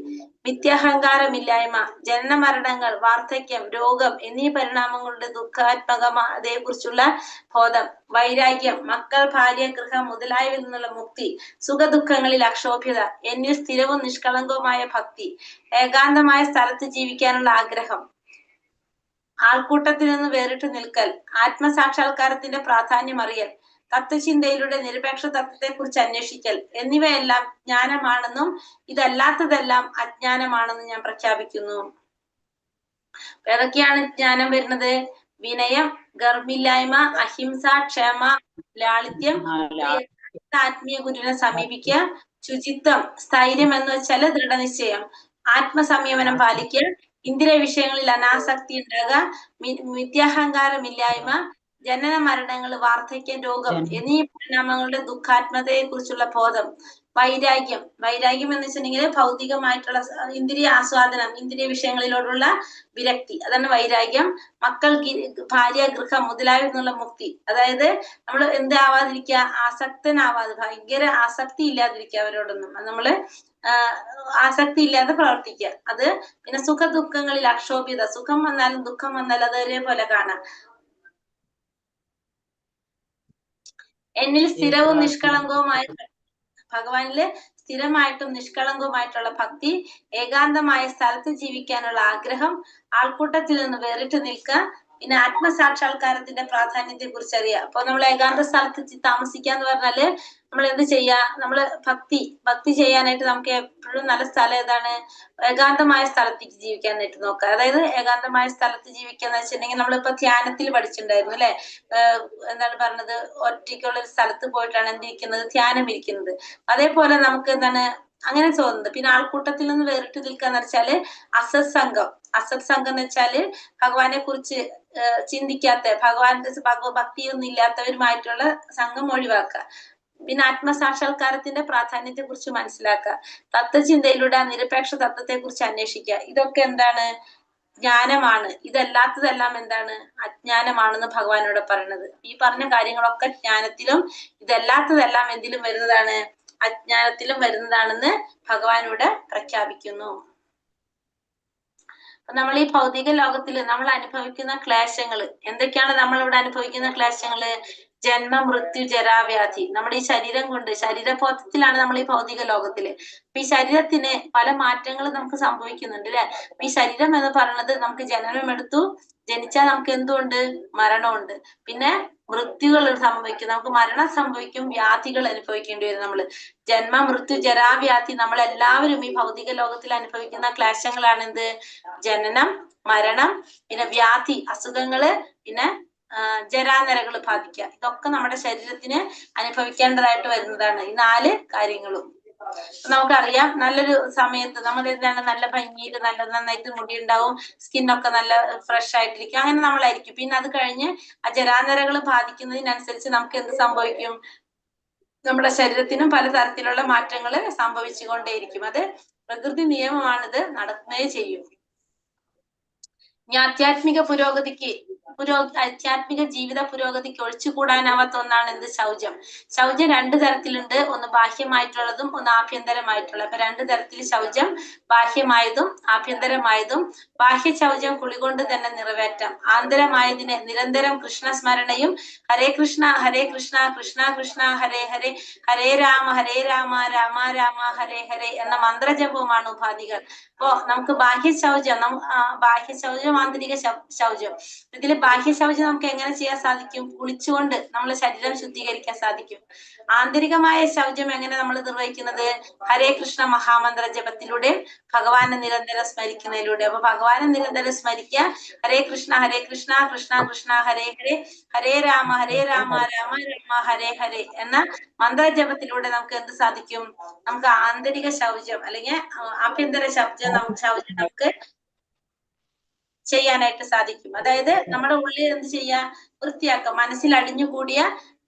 മിഥ്യാഹങ്കാരമില്ലായ്മ, ജനന മരണങ്ങൾ, വാർദ്ധക്യം, രോഗം എന്നീ പരിണാമങ്ങളുടെ ദുഃഖാത്മകതയെ കുറിച്ചുള്ള ബോധം, വൈരാഗ്യം, മക്കൾ, ഭാര്യ, ഗൃഹം മുതലായവയിൽ നിന്നുള്ള മുക്തി, സുഖദുഃഖങ്ങളിൽ അക്ഷോഭ്യത, എന്നിൽ സ്ഥിരവും നിഷ്കളങ്കവുമായ ഭക്തി, ഏകാന്തമായ സ്ഥലത്ത് ജീവിക്കാനുള്ള ആഗ്രഹം, ആൾക്കൂട്ടത്തിൽ നിന്ന് വേറിട്ട് നിൽക്കൽ, ആത്മസാക്ഷാത്കാരത്തിന്റെ പ്രാധാന്യം അറിയൽ, തത്വചിന്തയിലൂടെ നിരപേക്ഷ തത്വത്തെ കുറിച്ച് അന്വേഷിക്കൽ എന്നിവയെല്ലാം ജ്ഞാനമാണെന്നും ഇതല്ലാത്തതെല്ലാം അജ്ഞാനമാണെന്നും ഞാൻ പ്രഖ്യാപിക്കുന്നു. ഏതൊക്കെയാണ് ജ്ഞാനം വരുന്നത്? വിനയം, ഗർഭില്ലായ്മ, അഹിംസ, ക്ഷമ, ലാളിത്യം, ആത്മീയ ഗുരുവിനെ സമീപിക്കുക, ശുചിത്വം, സ്ഥൈര്യം എന്ന് വെച്ചാല് ദൃഢനിശ്ചയം, ആത്മസംയമനം പാലിക്കുക, ഇന്ദ്രിയ വിഷയങ്ങളിൽ അനാസക്തി ഉണ്ടാകുക, മിഥ്യാഹങ്കാരമില്ലായ്മ, ജനന മരണങ്ങൾ, വാർദ്ധക്യം, രോഗം എന്നീ പരിണാമങ്ങളുടെ ദുഃഖാത്മതയെ കുറിച്ചുള്ള ബോധം, വൈരാഗ്യം, വൈരാഗ്യം എന്ന് വെച്ചിട്ടുണ്ടെങ്കിൽ ഭൗതികമായിട്ടുള്ള ഇന്ദ്രിയ ആസ്വാദനം, ഇന്ദ്രിയ വിഷയങ്ങളിലോടുള്ള വിരക്തി, അതാണ് വൈരാഗ്യം, മക്കൾ, ഭാര്യ, ഗൃഹം മുതലായവയിൽ നിന്നുള്ള മുക്തി. അതായത് നമ്മൾ എന്താവാതിരിക്കുക, ആസക്തനാവാതെ, ഭയങ്കര ആസക്തി ഇല്ലാതിരിക്കുക അവരോടൊന്നും. നമ്മള് ആസക്തി ഇല്ലാതെ പ്രവർത്തിക്കുക. അത് പിന്നെ സുഖ ദുഃഖങ്ങളിൽ അക്ഷോഭ്യത, സുഖം വന്നാലും ദുഃഖം വന്നാലും അത് ഒരേപോലെ കാണാം. എന്നിൽ സ്ഥിരവും നിഷ്കളങ്കവുമായ ഭഗവാനില് സ്ഥിരമായിട്ടും നിഷ്കളങ്കവുമായിട്ടുള്ള ഭക്തി, ഏകാന്തമായ സ്ഥലത്ത് ജീവിക്കാനുള്ള ആഗ്രഹം, ആൾക്കൂട്ടത്തിൽ നിന്ന് വേറിട്ട് നിൽക്കുക, പിന്നെ ആത്മസാക്ഷാത്കാരത്തിന്റെ പ്രാധാന്യത്തെ കുറിച്ച് അറിയാം. അപ്പൊ നമ്മൾ ഏകാന്ത സ്ഥലത്ത് താമസിക്കാന്ന് പറഞ്ഞാല് നമ്മൾ എന്ത് ചെയ്യാ? നമ്മള് ഭക്തി ചെയ്യാനായിട്ട് നമുക്ക് എപ്പോഴും നല്ല സ്ഥലം ഏതാണ്? ഏകാന്തമായ സ്ഥലത്തേക്ക് ജീവിക്കാനായിട്ട് നോക്കുക. അതായത് ഏകാന്തമായ സ്ഥലത്ത് ജീവിക്കാന്ന് വെച്ചിട്ടുണ്ടെങ്കിൽ നമ്മളിപ്പോ ധ്യാനത്തിൽ പഠിച്ചിട്ടുണ്ടായിരുന്നു അല്ലെ? എന്താണ് പറഞ്ഞത്? ഒറ്റയ്ക്കുള്ള ഒരു സ്ഥലത്ത് പോയിട്ടാണ് എന്തിരിക്കുന്നത്? ധ്യാനം ഇരിക്കുന്നത്. അതേപോലെ നമുക്ക് എന്താണ് അങ്ങനെ തോന്നുന്നത്. പിന്നെ ആൾക്കൂട്ടത്തിൽ നിന്ന് വേറിട്ട് നിൽക്കാന്ന് വെച്ചാല് അസത്സംഗം. അസത്സംഗം എന്ന് വെച്ചാല് ഭഗവാനെ കുറിച്ച് ചിന്തിക്കാത്ത, ഭഗവാന്റെ ഭക്തിയൊന്നും ഇല്ലാത്തവരുമായിട്ടുള്ള സംഘം ഒഴിവാക്കുക. പിന്നെ ആത്മസാക്ഷാത്കാരത്തിന്റെ പ്രാധാന്യത്തെ കുറിച്ച് മനസ്സിലാക്കുക, തത്വചിന്തയിലൂടെ നിരപേക്ഷ തത്വത്തെ കുറിച്ച് അന്വേഷിക്കുക. ഇതൊക്കെ എന്താണ്? ജ്ഞാനമാണ്. ഇതല്ലാത്തതെല്ലാം എന്താണ്? അജ്ഞാനമാണെന്ന് ഭഗവാനോട് പറയുന്നത്. ഈ പറഞ്ഞ കാര്യങ്ങളൊക്കെ ജ്ഞാനത്തിലും ഇതല്ലാത്തതെല്ലാം എന്തിലും വരുന്നതാണ്? അജ്ഞാനത്തിലും വരുന്നതാണെന്ന് ഭഗവാനോട് പ്രഖ്യാപിക്കുന്നു. നമ്മൾ ഈ ഭൗതിക ലോകത്തിൽ നമ്മൾ അനുഭവിക്കുന്ന ക്ലേശങ്ങള് എന്തൊക്കെയാണ്? നമ്മൾ ഇവിടെ അനുഭവിക്കുന്ന ക്ലേശങ്ങള് ജന്മ മൃത്യു ജരാവ്യാധി. നമ്മുടെ ഈ ശരീരം കൊണ്ട്, ശരീരബോധത്തിലാണ് നമ്മൾ ഈ ഭൗതിക ലോകത്തില്. അപ്പൊ ഈ ശരീരത്തിന് പല മാറ്റങ്ങളും നമുക്ക് സംഭവിക്കുന്നുണ്ട് അല്ലെ. അപ്പൊ ഈ ശരീരം എന്ന് പറയുന്നത് നമുക്ക് ജനനം എടുത്തു, ജനിച്ചാൽ നമുക്ക് എന്തുണ്ട്? മരണമുണ്ട്. പിന്നെ മൃത്യുകൾ സംഭവിക്കും, നമുക്ക് മരണം സംഭവിക്കും, വ്യാധികൾ അനുഭവിക്കേണ്ടി വരും നമ്മള്. ജന്മ മൃത്യു ജരാവ്യാധി. നമ്മളെല്ലാവരും ഈ ഭൗതിക ലോകത്തിൽ അനുഭവിക്കുന്ന ക്ലേശങ്ങളാണ് എന്ത്? ജനനം, മരണം, പിന്നെ വ്യാധി, അസുഖങ്ങള്, പിന്നെ ജരാനരകൾ ബാധിക്കുക. ഇതൊക്കെ നമ്മുടെ ശരീരത്തിന് അനുഭവിക്കേണ്ടതായിട്ട് വരുന്നതാണ് ഈ 4 കാര്യങ്ങളും. നമുക്കറിയാം, നല്ലൊരു സമയത്ത് നമ്മൾ എന്താണ്, നല്ല ഭംഗിയിൽ നല്ല നന്നായിട്ട് മുടി ഉണ്ടാവും, സ്കിന്നൊക്കെ നല്ല ഫ്രഷ് ആയിട്ടിരിക്കും, അങ്ങനെ നമ്മളായിരിക്കും. പിന്നെ അത് കഴിഞ്ഞ് ആ ജരാനരകൾ ബാധിക്കുന്നതിനനുസരിച്ച് നമുക്ക് എന്ത് സംഭവിക്കും? നമ്മുടെ ശരീരത്തിനും പലതരത്തിലുള്ള മാറ്റങ്ങൾ സംഭവിച്ചുകൊണ്ടേയിരിക്കും. അത് പ്രകൃതി നിയമമാണിത്, നടക്കുന്നേ ചെയ്യും. ഇനി ആധ്യാത്മിക പുരോഗതിക്ക് ആധ്യാത്മിക ജീവിത പുരോഗതിക്ക് ഒഴിച്ചുകൂടാനാവാത്ത ഒന്നാണ് എന്ത്? ശൗചം. ശൗചം 2 തരത്തിലുണ്ട്. ഒന്ന് ബാഹ്യമായിട്ടുള്ളതും ഒന്ന് ആഭ്യന്തരമായിട്ടുള്ള. അപ്പൊ 2 തരത്തിൽ ശൗചം, ബാഹ്യമായതും ആഭ്യന്തരമായതും. ബാഹ്യ ശൗചം കുളികൊണ്ട് തന്നെ നിറവേറ്റാം. ആന്തരമായതിന് നിരന്തരം കൃഷ്ണസ്മരണയും ഹരേ കൃഷ്ണ കൃഷ്ണ കൃഷ്ണ ഹരേ ഹരേ, ഹരേ രാമ രാമ രാമ ഹരേ ഹരേ എന്ന മന്ത്രജപവുമാണ് ഉപാധികൾ. അപ്പോ നമുക്ക് ബാഹ്യ ശൗചം, ബാഹ്യ ശൗചം, ആന്തരിക ശൗചം. ഇതില് ബാഹ്യ ശൗചം നമുക്ക് എങ്ങനെ ചെയ്യാൻ സാധിക്കും? കുളിച്ചുകൊണ്ട് നമ്മളെ ശരീരം ശുദ്ധീകരിക്കാൻ സാധിക്കും. ആന്തരികമായ ശൗചം എങ്ങനെ നമ്മൾ നിർവഹിക്കുന്നത്? ഹരേ കൃഷ്ണ മഹാമന്ത്ര ജപത്തിലൂടെ, ഭഗവാനെ നിരന്തരം സ്മരിക്കുന്നതിലൂടെ. അപ്പൊ ഭഗവാനെ നിരന്തരം സ്മരിക്കുക. ഹരേ കൃഷ്ണ കൃഷ്ണ കൃഷ്ണ ഹരേ ഹരേ, ഹരേ രാമ രാമ രാമ ഹരേ ഹരേ എന്ന മന്ത്രജപത്തിലൂടെ നമുക്ക് എന്ത് സാധിക്കും? നമുക്ക് ആന്തരിക ശൗചം അല്ലെങ്കിൽ ആഭ്യന്തര ശൗചം നമുക്ക് ചെയ്യാനായിട്ട് സാധിക്കും. അതായത് നമ്മുടെ ഉള്ളിൽ എന്ത് ചെയ്യാ? വൃത്തിയാക്കുക. മനസ്സിൽ അടിഞ്ഞുകൂടിയ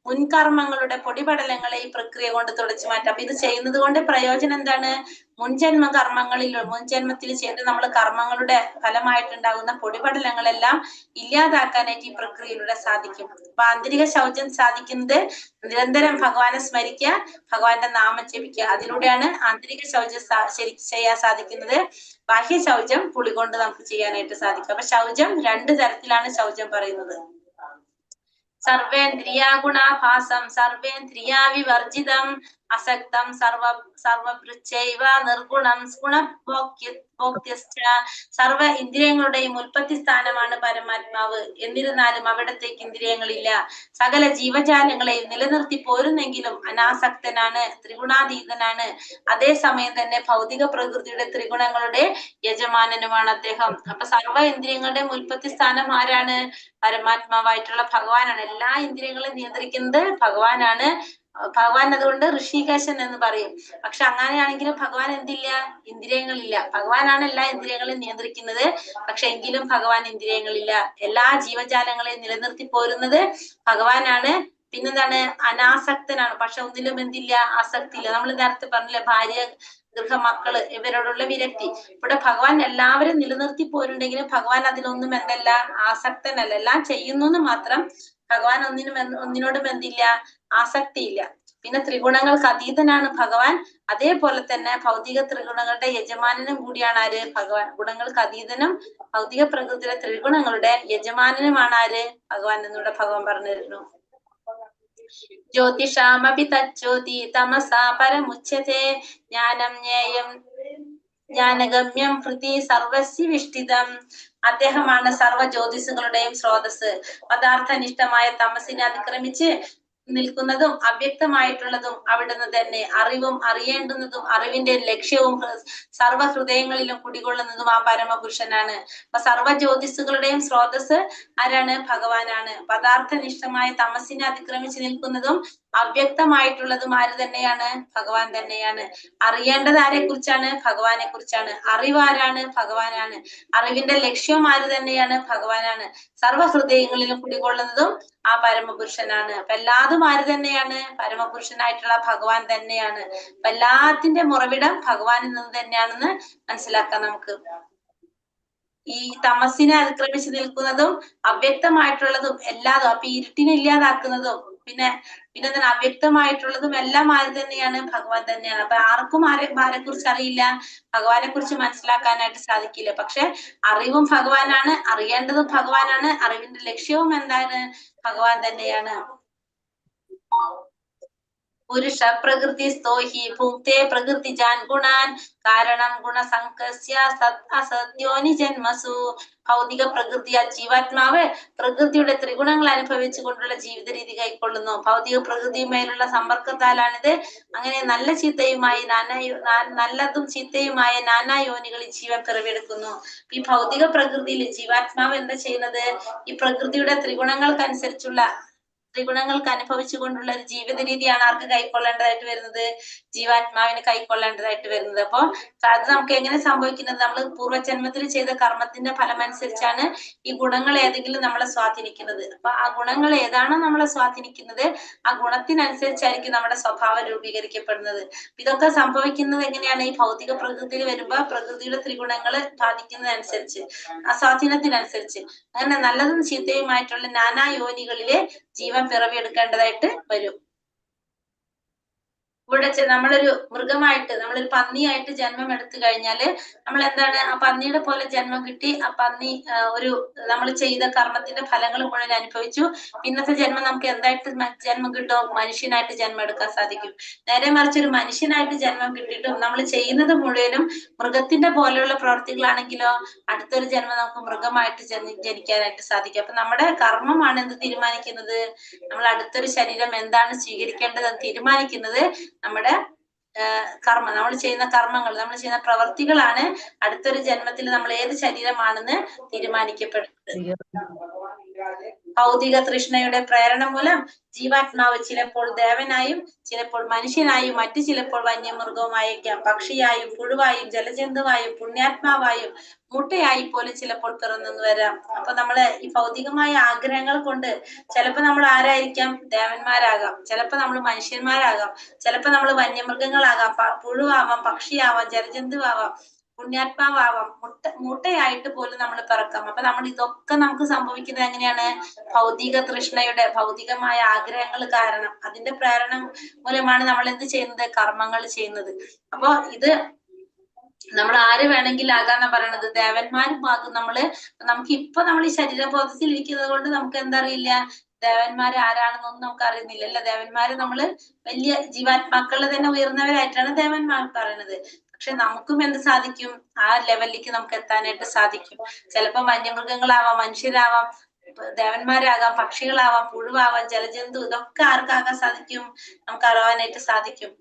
മുൻകർമ്മങ്ങളുടെ പൊടിപടലങ്ങളെ ഈ പ്രക്രിയ കൊണ്ട് തുടച്ചു മാറ്റാം. അപ്പൊ ഇത് ചെയ്യുന്നത് കൊണ്ട് പ്രയോജനം എന്താണ്? മുൻജന്മത്തിൽ ചെയ്ത് നമ്മൾ കർമ്മങ്ങളുടെ ഫലമായിട്ടുണ്ടാകുന്ന പൊടിപടലങ്ങളെല്ലാം ഇല്ലാതാക്കാനായിട്ട് ഈ പ്രക്രിയയിലൂടെ സാധിക്കും. അപ്പൊ ആന്തരിക ശൗചം സാധിക്കുന്നത് നിരന്തരം ഭഗവാനെ സ്മരിക്കുക, ഭഗവാന്റെ നാമം ജപിക്കുക. അതിലൂടെയാണ് ആന്തരിക ശൗചം ശരിക്കും ചെയ്യാൻ സാധിക്കുന്നത്. ബാഹ്യ ശൗചം കുളി കൊണ്ട് നമുക്ക് ചെയ്യാനായിട്ട് സാധിക്കും. അപ്പൊ ശൗചം 2 തരത്തിലാണ് ശൗചം പറയുന്നത്. സർവേന്ദ്രിയാ ഗുണാഭാസം സർവേന്ദ്രിയാ വിവർജിതം അസക്തം സർവഭൃച്ചൈവ നിർഗുണം ഗുണഭോക്തൃശ്ച. സർവ ഇന്ദ്രിയങ്ങളുടെയും ഉൽപ്പത്തി സ്ഥാനമാണ് പരമാത്മാവ്. എന്നിരുന്നാലും അവിടത്തേക്ക് ഇന്ദ്രിയങ്ങളില്ല. സകല ജീവജാലങ്ങളെയും നിലനിർത്തി പോരുന്നെങ്കിലും അനാസക്തനാണ്, ത്രിഗുണാതീതനാണ്. അതേസമയം തന്നെ ഭൗതിക പ്രകൃതിയുടെ ത്രിഗുണങ്ങളുടെ യജമാനനുമാണ് അദ്ദേഹം. അപ്പൊ സർവ ഇന്ദ്രിയങ്ങളുടെയും ഉൽപ്പത്തി സ്ഥാനം ആരാണ്? പരമാത്മാവായിട്ടുള്ള ഭഗവാനാണ്. എല്ലാ ഇന്ദ്രിയങ്ങളെയും നിയന്ത്രിക്കുന്നത് ഭഗവാനാണ്. ഭഗവാൻ അതുകൊണ്ട് ഋഷികേശൻ എന്ന് പറയും. പക്ഷെ അങ്ങനെയാണെങ്കിലും ഭഗവാൻ എന്തില്ല? ഇന്ദ്രിയങ്ങളില്ല. ഭഗവാനാണ് എല്ലാ ഇന്ദ്രിയങ്ങളെയും നിയന്ത്രിക്കുന്നത്. പക്ഷെ എങ്കിലും ഭഗവാൻ ഇന്ദ്രിയങ്ങളില്ല. എല്ലാ ജീവജാലങ്ങളെയും നിലനിർത്തി പോരുന്നത് ഭഗവാനാണ്. പിന്നെന്താണ്? അനാസക്തനാണ്. പക്ഷെ ഒന്നിലും എന്തില്ല? ആസക്തി ഇല്ല. നമ്മൾ നേരത്തെ പറഞ്ഞില്ലേ, ഭാര്യ, ഗൃഹമക്കള് ഇവരോടുള്ള വിരക്തി. ഇവിടെ ഭഗവാൻ എല്ലാവരും നിലനിർത്തി പോരുണ്ടെങ്കിലും ഭഗവാൻ അതിലൊന്നും എന്തല്ല? ആസക്തനല്ല. എല്ലാം ചെയ്യുന്നു മാത്രം. ഭഗവാൻ ഒന്നിനോടും എന്തില്ല? ആസക്തിയില്ല. പിന്നെ ത്രിഗുണങ്ങൾക്ക് അതീതനാണ് ഭഗവാൻ. അതേപോലെ തന്നെ ഭൗതിക ത്രിഗുണങ്ങളുടെ യജമാനനും കൂടിയാണ് ആര്? ഭഗവാൻ. ഗുണങ്ങൾക്ക് അതീതനും ഭൗതിക പ്രകൃതിയിലെ ത്രിഗുണങ്ങളുടെ യജമാനനുമാണ് ആര്? ഭഗവാൻ എന്നിവിടെ ഭഗവാൻ പറഞ്ഞിരുന്നു. ജ്യോതിഷാമപി തജ്ജ്യോതി തമസാ പരമുച്യത്തെ ജ്ഞാനം ജ്ഞേയം ജ്ഞാനഗമ്യം ഹൃദി സർവസ്യ വിഷ്ഠിതം. അദ്ദേഹമാണ് സർവ്വ ജ്യോതിസുകളുടെയും സ്രോതസ്. പദാർത്ഥനിഷ്ഠമായ തമസിനെ അതിക്രമിച്ച് നിൽക്കുന്നതും അവ്യക്തമായിട്ടുള്ളതും അവിടുന്ന് തന്നെ. അറിവും അറിയേണ്ടുന്നതും അറിവിന്റെ ലക്ഷ്യവും സർവ്വ ഹൃദയങ്ങളിലും കുടികൊള്ളുന്നതും ആ പരമപുരുഷനാണ്. അപ്പൊ സർവ്വ ജ്യോതിസുകളുടെയും സ്രോതസ് ആരാണ്? ഭഗവാനാണ്. പദാർത്ഥനിഷ്ഠമായ തമസിനെ അതിക്രമിച്ച് നിൽക്കുന്നതും അവ്യക്തമായിട്ടുള്ളതും ആര് തന്നെയാണ്? ഭഗവാൻ തന്നെയാണ്. അറിയേണ്ടത് ആരെ കുറിച്ചാണ്? ഭഗവാനെ കുറിച്ചാണ്. അറിവ് ആരാണ്? ഭഗവാനാണ്. അറിവിന്റെ ലക്ഷ്യവും ആര് തന്നെയാണ്? ഭഗവാനാണ്. സർവ്വ ഹൃദയങ്ങളിലും കുടികൊള്ളുന്നതും ആ പരമപുരുഷനാണ്. അപ്പൊ എല്ലാതും ആര് തന്നെയാണ്? പരമപുരുഷനായിട്ടുള്ള ഭഗവാൻ തന്നെയാണ്. അപ്പൊ എല്ലാത്തിന്റെ ഉറവിടം ഭഗവാനിൽ നിന്ന് തന്നെയാണെന്ന് മനസ്സിലാക്കാം നമുക്ക്. ഈ തമസിനെ അതിക്രമിച്ച് നിൽക്കുന്നതും അവ്യക്തമായിട്ടുള്ളതും എല്ലാതും, അപ്പൊ ഇരുട്ടിനെ ഇല്ലാതാക്കുന്നതും പിന്നെ അവ്യക്തമായിട്ടുള്ളതും എല്ലാം ആര് തന്നെയാണ്? ഭഗവാൻ തന്നെയാണ്. അപ്പൊ ആർക്കും ആരെ കുറിച്ച് അറിയില്ല? ഭഗവാനെ കുറിച്ച് മനസ്സിലാക്കാനായിട്ട് സാധിക്കില്ല. പക്ഷെ അറിവും ഭഗവാനാണ്, അറിയേണ്ടതും ഭഗവാനാണ്, അറിവിന്റെ ലക്ഷ്യവും എന്താണ്? ഭഗവാൻ തന്നെയാണ്. പുരുഷ പ്രകൃതിസ്ഥോ ഹി ഭുക്തേ പ്രകൃതിജാൻ ഗുണാൻ കാരണം ഗുണസംഖ്യസ്യ സത് അസത്യോനി ജന്മസു. ഭൗതിക പ്രകൃതി ജീവാത്മാവ് പ്രകൃതിയുടെ ത്രിഗുണങ്ങൾ അനുഭവിച്ചുകൊണ്ടുള്ള ജീവിത രീതി കൈക്കൊള്ളുന്നു. ഭൗതിക പ്രകൃതിയുമായുള്ള സമ്പർക്കത്താലാണിത്. അങ്ങനെ നല്ല ചീത്തയുമായി നല്ലതും ചീത്തയുമായ നാനാ യോനികളിൽ ജീവൻ പിറവിയെടുക്കുന്നു. ഈ ഭൗതിക പ്രകൃതിയിൽ ജീവാത്മാവ് എന്താ ചെയ്യുന്നത്? ഈ പ്രകൃതിയുടെ ത്രിഗുണങ്ങൾക്ക് അനുഭവിച്ചുകൊണ്ടുള്ള ഒരു ജീവിത രീതിയാണ് ആർക്ക് കൈക്കൊള്ളേണ്ടതായിട്ട് വരുന്നത്? ജീവാത്മാവിന് കൈക്കൊള്ളേണ്ടതായിട്ട് വരുന്നത്. അപ്പൊ അത് നമുക്ക് എങ്ങനെ സംഭവിക്കുന്നത്? നമ്മൾ പൂർവ്വജന്മത്തിൽ ചെയ്ത കർമ്മത്തിന്റെ ഫലം അനുസരിച്ചാണ് ഈ ഗുണങ്ങൾ ഏതെങ്കിലും നമ്മളെ സ്വാധീനിക്കുന്നത്. അപ്പൊ ആ ഗുണങ്ങൾ ഏതാണോ നമ്മളെ സ്വാധീനിക്കുന്നത്, ആ ഗുണത്തിനനുസരിച്ചായിരിക്കും നമ്മുടെ സ്വഭാവം രൂപീകരിക്കപ്പെടുന്നത്. ഇതൊക്കെ സംഭവിക്കുന്നത് എങ്ങനെയാണ്? ഈ ഭൗതിക പ്രകൃതിയിൽ വരുമ്പോ പ്രകൃതിയുടെ ത്രിഗുണങ്ങൾ ബാധിക്കുന്നതനുസരിച്ച്, ആ സ്വാധീനത്തിനനുസരിച്ച് അങ്ങനെ നല്ലതും ചീത്തയുമായിട്ടുള്ള നാനാ യോനികളിലെ ജീവൻ പിറവിയെടുക്കേണ്ടതായിട്ട് വരും. ഇവിടെ നമ്മളൊരു മൃഗമായിട്ട്, നമ്മളൊരു പന്നിയായിട്ട് ജന്മം എടുത്തു കഴിഞ്ഞാല് നമ്മൾ എന്താണ്, ആ പന്നിയുടെ പോലെ ജന്മം കിട്ടി. ആ പന്നി നമ്മൾ ചെയ്ത കർമ്മത്തിന്റെ ഫലങ്ങൾ മുഴുവൻ അനുഭവിച്ചു. പിന്നത്തെ ജന്മം നമുക്ക് എന്തായിട്ട് ജന്മം കിട്ടും? മനുഷ്യനായിട്ട് ജന്മം എടുക്കാൻ സാധിക്കും. നേരെ മറിച്ച് ഒരു മനുഷ്യനായിട്ട് ജന്മം കിട്ടിയിട്ടും നമ്മൾ ചെയ്യുന്നത് മുഴുവനും മൃഗത്തിന്റെ പോലെയുള്ള പ്രവർത്തികളാണെങ്കിലോ അടുത്തൊരു ജന്മം നമുക്ക് മൃഗമായിട്ട് ജനിക്കാനായിട്ട് സാധിക്കും. അപ്പൊ നമ്മുടെ കർമ്മമാണ് എന്ത് തീരുമാനിക്കുന്നത്? നമ്മൾ അടുത്തൊരു ശരീരം എന്താണ് സ്വീകരിക്കേണ്ടതെന്ന് തീരുമാനിക്കുന്നത് നമ്മുടെ കർമ്മം, നമ്മൾ ചെയ്യുന്ന കർമ്മങ്ങൾ, നമ്മൾ ചെയ്യുന്ന പ്രവർത്തികളാണ് അടുത്തൊരു ജന്മത്തിൽ നമ്മൾ ഏത് ശരീരമാണെന്ന് തീരുമാനിക്കപ്പെടുന്നത്. ഭൗതിക തൃഷ്ണയുടെ പ്രേരണ മൂലം ജീവാത്മാവ് ചിലപ്പോൾ ദേവനായും ചിലപ്പോൾ മനുഷ്യനായും മറ്റു ചിലപ്പോൾ വന്യമൃഗവുമായേക്കാം, പക്ഷിയായും പുഴുവായും ജലജന്തുവായും പുണ്യാത്മാവായും മുട്ടയായി പോലും ചിലപ്പോൾ പിറന്നു വരാം. അപ്പൊ നമ്മള് ഈ ഭൗതികമായ ആഗ്രഹങ്ങൾ കൊണ്ട് ചിലപ്പോ നമ്മൾ ആരായിരിക്കാം? ദേവന്മാരാകാം, ചിലപ്പോ നമ്മൾ മനുഷ്യന്മാരാകാം, ചിലപ്പോ നമ്മൾ വന്യമൃഗങ്ങളാകാം, പുഴുവാവാം, പക്ഷിയാവാം, ജലജന്തുവാവാം, പുണ്യാത്മാവാവാം, മുട്ടയായിട്ട് പോലും നമ്മൾ പിറക്കാം. അപ്പൊ ഇതൊക്കെ നമുക്ക് സംഭവിക്കുന്നത് എങ്ങനെയാണ്? ഭൗതിക തൃഷ്ണയുടെ, ഭൗതികമായ ആഗ്രഹങ്ങൾ കാരണം, അതിന്റെ പ്രേരണ മൂലമാണ് നമ്മൾ എന്ത് ചെയ്യുന്നത്? കർമ്മങ്ങൾ ചെയ്യുന്നത്. അപ്പൊ ഇത് നമ്മൾ ആര് വേണമെങ്കിലും ആകാന്നാ പറയണത്. ദേവന്മാരും ആകും നമുക്ക് നമ്മൾ ഈ ശരീരബോധത്തിൽ ഇരിക്കുന്നത് കൊണ്ട് നമുക്ക് എന്താ അറിയില്ല, ദേവന്മാര് ആരാണെന്നൊന്നും നമുക്ക് അറിയുന്നില്ല. അല്ല, ദേവന്മാര് നമ്മള് വലിയ ജീവാത്മാക്കളിൽ തന്നെ ഉയർന്നവരായിട്ടാണ് ദേവന്മാർ പറയുന്നത്. പക്ഷെ നമുക്കും എന്ത് സാധിക്കും? ആ ലെവലിലേക്ക് നമുക്ക് എത്താനായിട്ട് സാധിക്കും. ചിലപ്പോ വന്യമൃഗങ്ങളാവാം, മനുഷ്യരാവാം, ദേവന്മാരാകാം, പക്ഷികളാവാം, പുഴുവാവാം, ജലജന്തു, ഇതൊക്കെ ആർക്കാകാൻ സാധിക്കും? നമുക്ക് അറിയാനായിട്ട് സാധിക്കും.